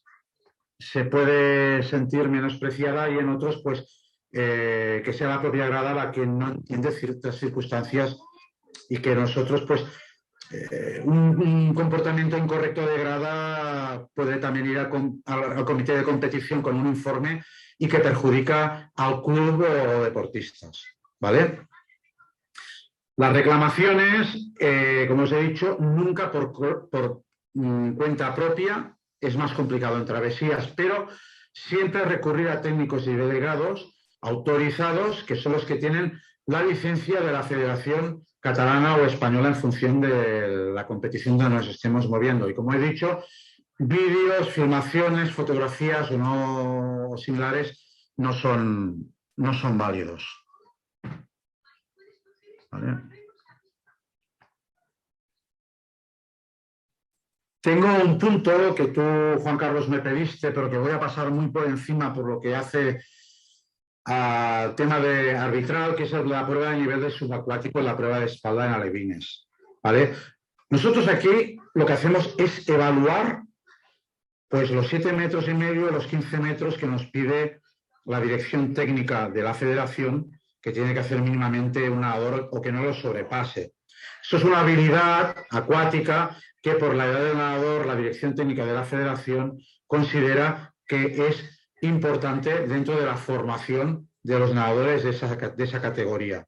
se puede sentir menospreciada y en otros, pues, que sea la propia grada la que no entiende ciertas circunstancias y que nosotros, pues, un comportamiento incorrecto de grada puede también ir al comité de competición con un informe y que perjudica al club o deportistas, ¿vale? Las reclamaciones, como os he dicho, nunca por cuenta propia, es más complicado en travesías, pero siempre recurrir a técnicos y delegados autorizados, que son los que tienen la licencia de la Federación Catalana o Española en función de la competición donde nos estemos moviendo. Y como he dicho, vídeos, filmaciones, fotografías o no similares no son válidos. ¿Vale? Tengo un punto que tú, Juan Carlos, me pediste, pero que voy a pasar muy por encima por lo que hace al tema de arbitral, que es la prueba de nivel de subacuático, la prueba de espalda en alevines, ¿vale? Nosotros aquí lo que hacemos es evaluar pues los 7,5 metros, los 15 metros que nos pide la dirección técnica de la federación, que tiene que hacer mínimamente un nadador o que no lo sobrepase. Esto es una habilidad acuática que por la edad del nadador, la dirección técnica de la federación considera que es importante dentro de la formación de los nadadores de esa categoría.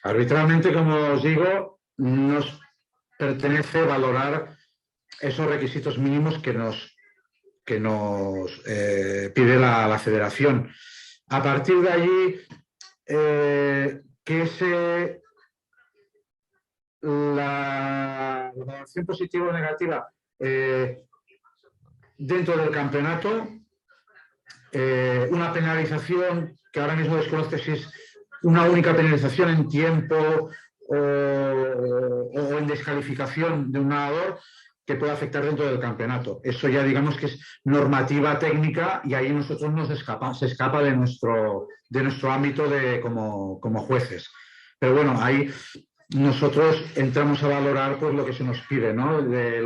Arbitralmente, como os digo, nos pertenece valorar esos requisitos mínimos que nos pide la federación. A partir de allí, la evaluación positiva o negativa dentro del campeonato, una penalización que ahora mismo desconozco si es una única penalización en tiempo o en descalificación de un nadador que puede afectar dentro del campeonato. Eso ya digamos que es normativa técnica y ahí nosotros se escapa de nuestro ámbito como jueces. Pero bueno, ahí nosotros entramos a valorar pues lo que se nos pide, ¿no? De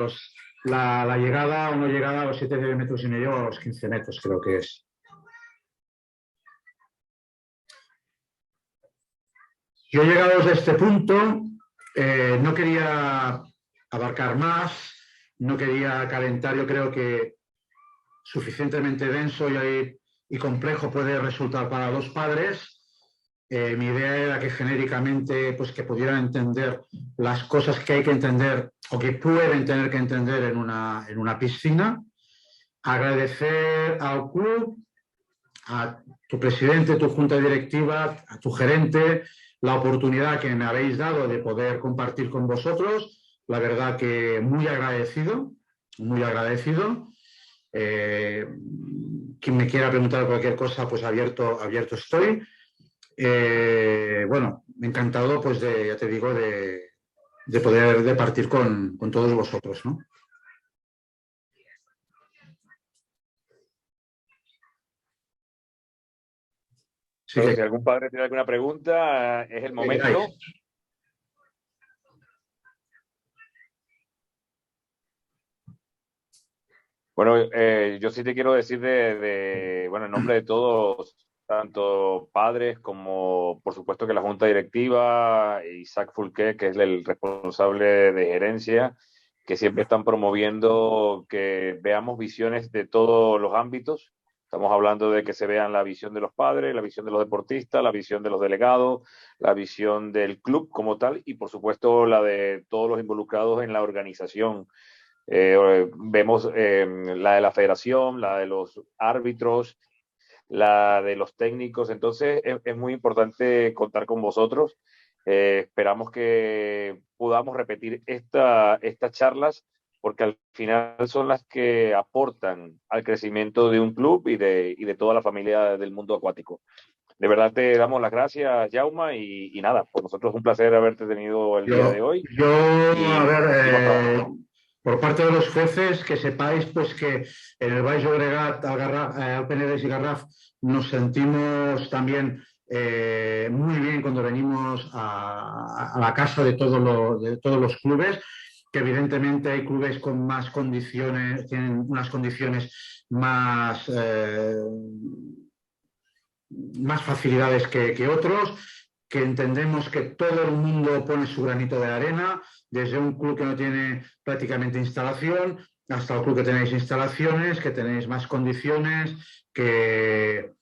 la llegada o no llegada a los 7,5 metros o a los 15 metros, creo que es. Yo llegados a este punto, no quería abarcar más, no quería calentar, yo creo que suficientemente denso y complejo puede resultar para los padres. Mi idea era que genéricamente pues, que pudieran entender las cosas que hay que entender o que pueden tener que entender en una piscina. Agradecer al club, a tu presidente, tu junta directiva, a tu gerente, la oportunidad que me habéis dado de poder compartir con vosotros. La verdad que muy agradecido, muy agradecido. Quien me quiera preguntar cualquier cosa, pues abierto estoy. Bueno, encantado, pues ya te digo, de poder departir con todos vosotros, ¿no? Sí Pero que, si algún padre tiene alguna pregunta, es el momento. Bueno, yo sí te quiero decir bueno, en nombre de todos, tanto padres como, por supuesto, que la junta directiva, Isaac Fulqué, que es el responsable de gerencia, que siempre están promoviendo que veamos visiones de todos los ámbitos. Estamos hablando de que se vean la visión de los padres, la visión de los deportistas, la visión de los delegados, la visión del club como tal y, por supuesto, la de todos los involucrados en la organización. Vemos la de la federación, la de los árbitros, la de los técnicos. Entonces es muy importante contar con vosotros. Esperamos que podamos repetir estas charlas porque al final son las que aportan al crecimiento de un club y de toda la familia del mundo acuático. De verdad te damos las gracias, Jauma, y nada, por nosotros es un placer haberte tenido el día de hoy. A ver, Seguimos por parte de los jueces, que sepáis pues que en el Baix Llobregat, al Penedès y Garraf, nos sentimos también muy bien cuando venimos a la casa de todos los clubes, que evidentemente hay clubes con más condiciones, tienen unas condiciones más facilidades que otros, que entendemos que todo el mundo pone su granito de arena, desde un club que no tiene prácticamente instalación hasta el club que tenéis instalaciones, que tenéis más condiciones, que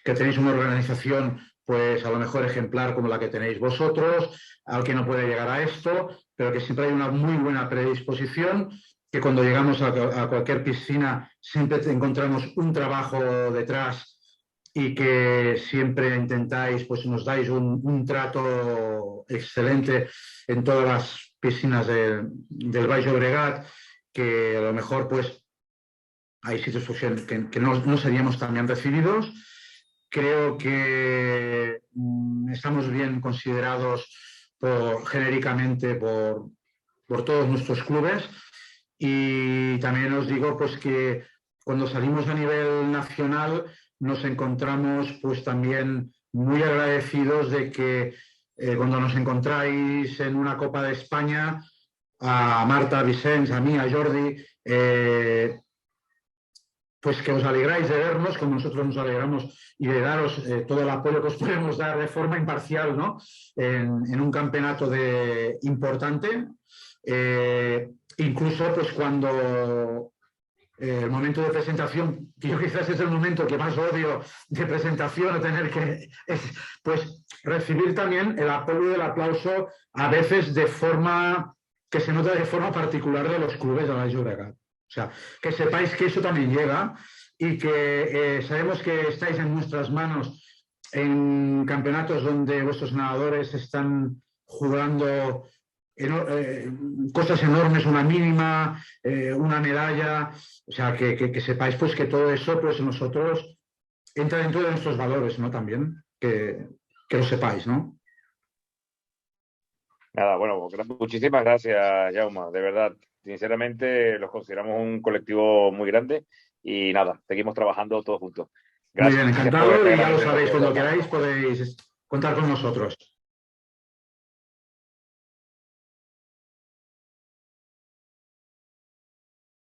tenéis una organización pues a lo mejor ejemplar como la que tenéis vosotros, al que no puede llegar a esto, pero que siempre hay una muy buena predisposición, que cuando llegamos a cualquier piscina siempre encontramos un trabajo detrás y que siempre intentáis, pues nos dais un trato excelente en todas las piscinas del Baix Llobregat, que a lo mejor pues hay sitios que no seríamos tan bien recibidos. Creo que estamos bien considerados genéricamente por todos nuestros clubes y también os digo pues que cuando salimos a nivel nacional nos encontramos pues también muy agradecidos de que cuando nos encontráis en una Copa de España, a Marta, a Vicens, a mí, a Jordi, pues que os alegráis de vernos, como nosotros nos alegramos, y de daros todo el apoyo que os podemos dar de forma imparcial, ¿no? En un campeonato importante. Incluso pues cuando el momento de presentación, que yo quizás es el momento que más odio de presentación, o tener que, pues recibir también el apoyo y el aplauso a veces de forma que se nota de forma particular de los clubes de la Llobregat. O sea, que sepáis que eso también llega y que sabemos que estáis en nuestras manos en campeonatos donde vuestros nadadores están jugando cosas enormes, una mínima, una medalla. O sea, que sepáis pues que todo eso, pues nosotros entra dentro de nuestros valores, ¿no? También, que lo sepáis, ¿no? Nada, bueno, muchísimas gracias, Jaume, de verdad. Sinceramente, los consideramos un colectivo muy grande y nada, seguimos trabajando todos juntos. Muy bien, Gracias por encantado esta y ya gran lo sabéis, presentación, cuando Jaume. queráis podéis contar con nosotros.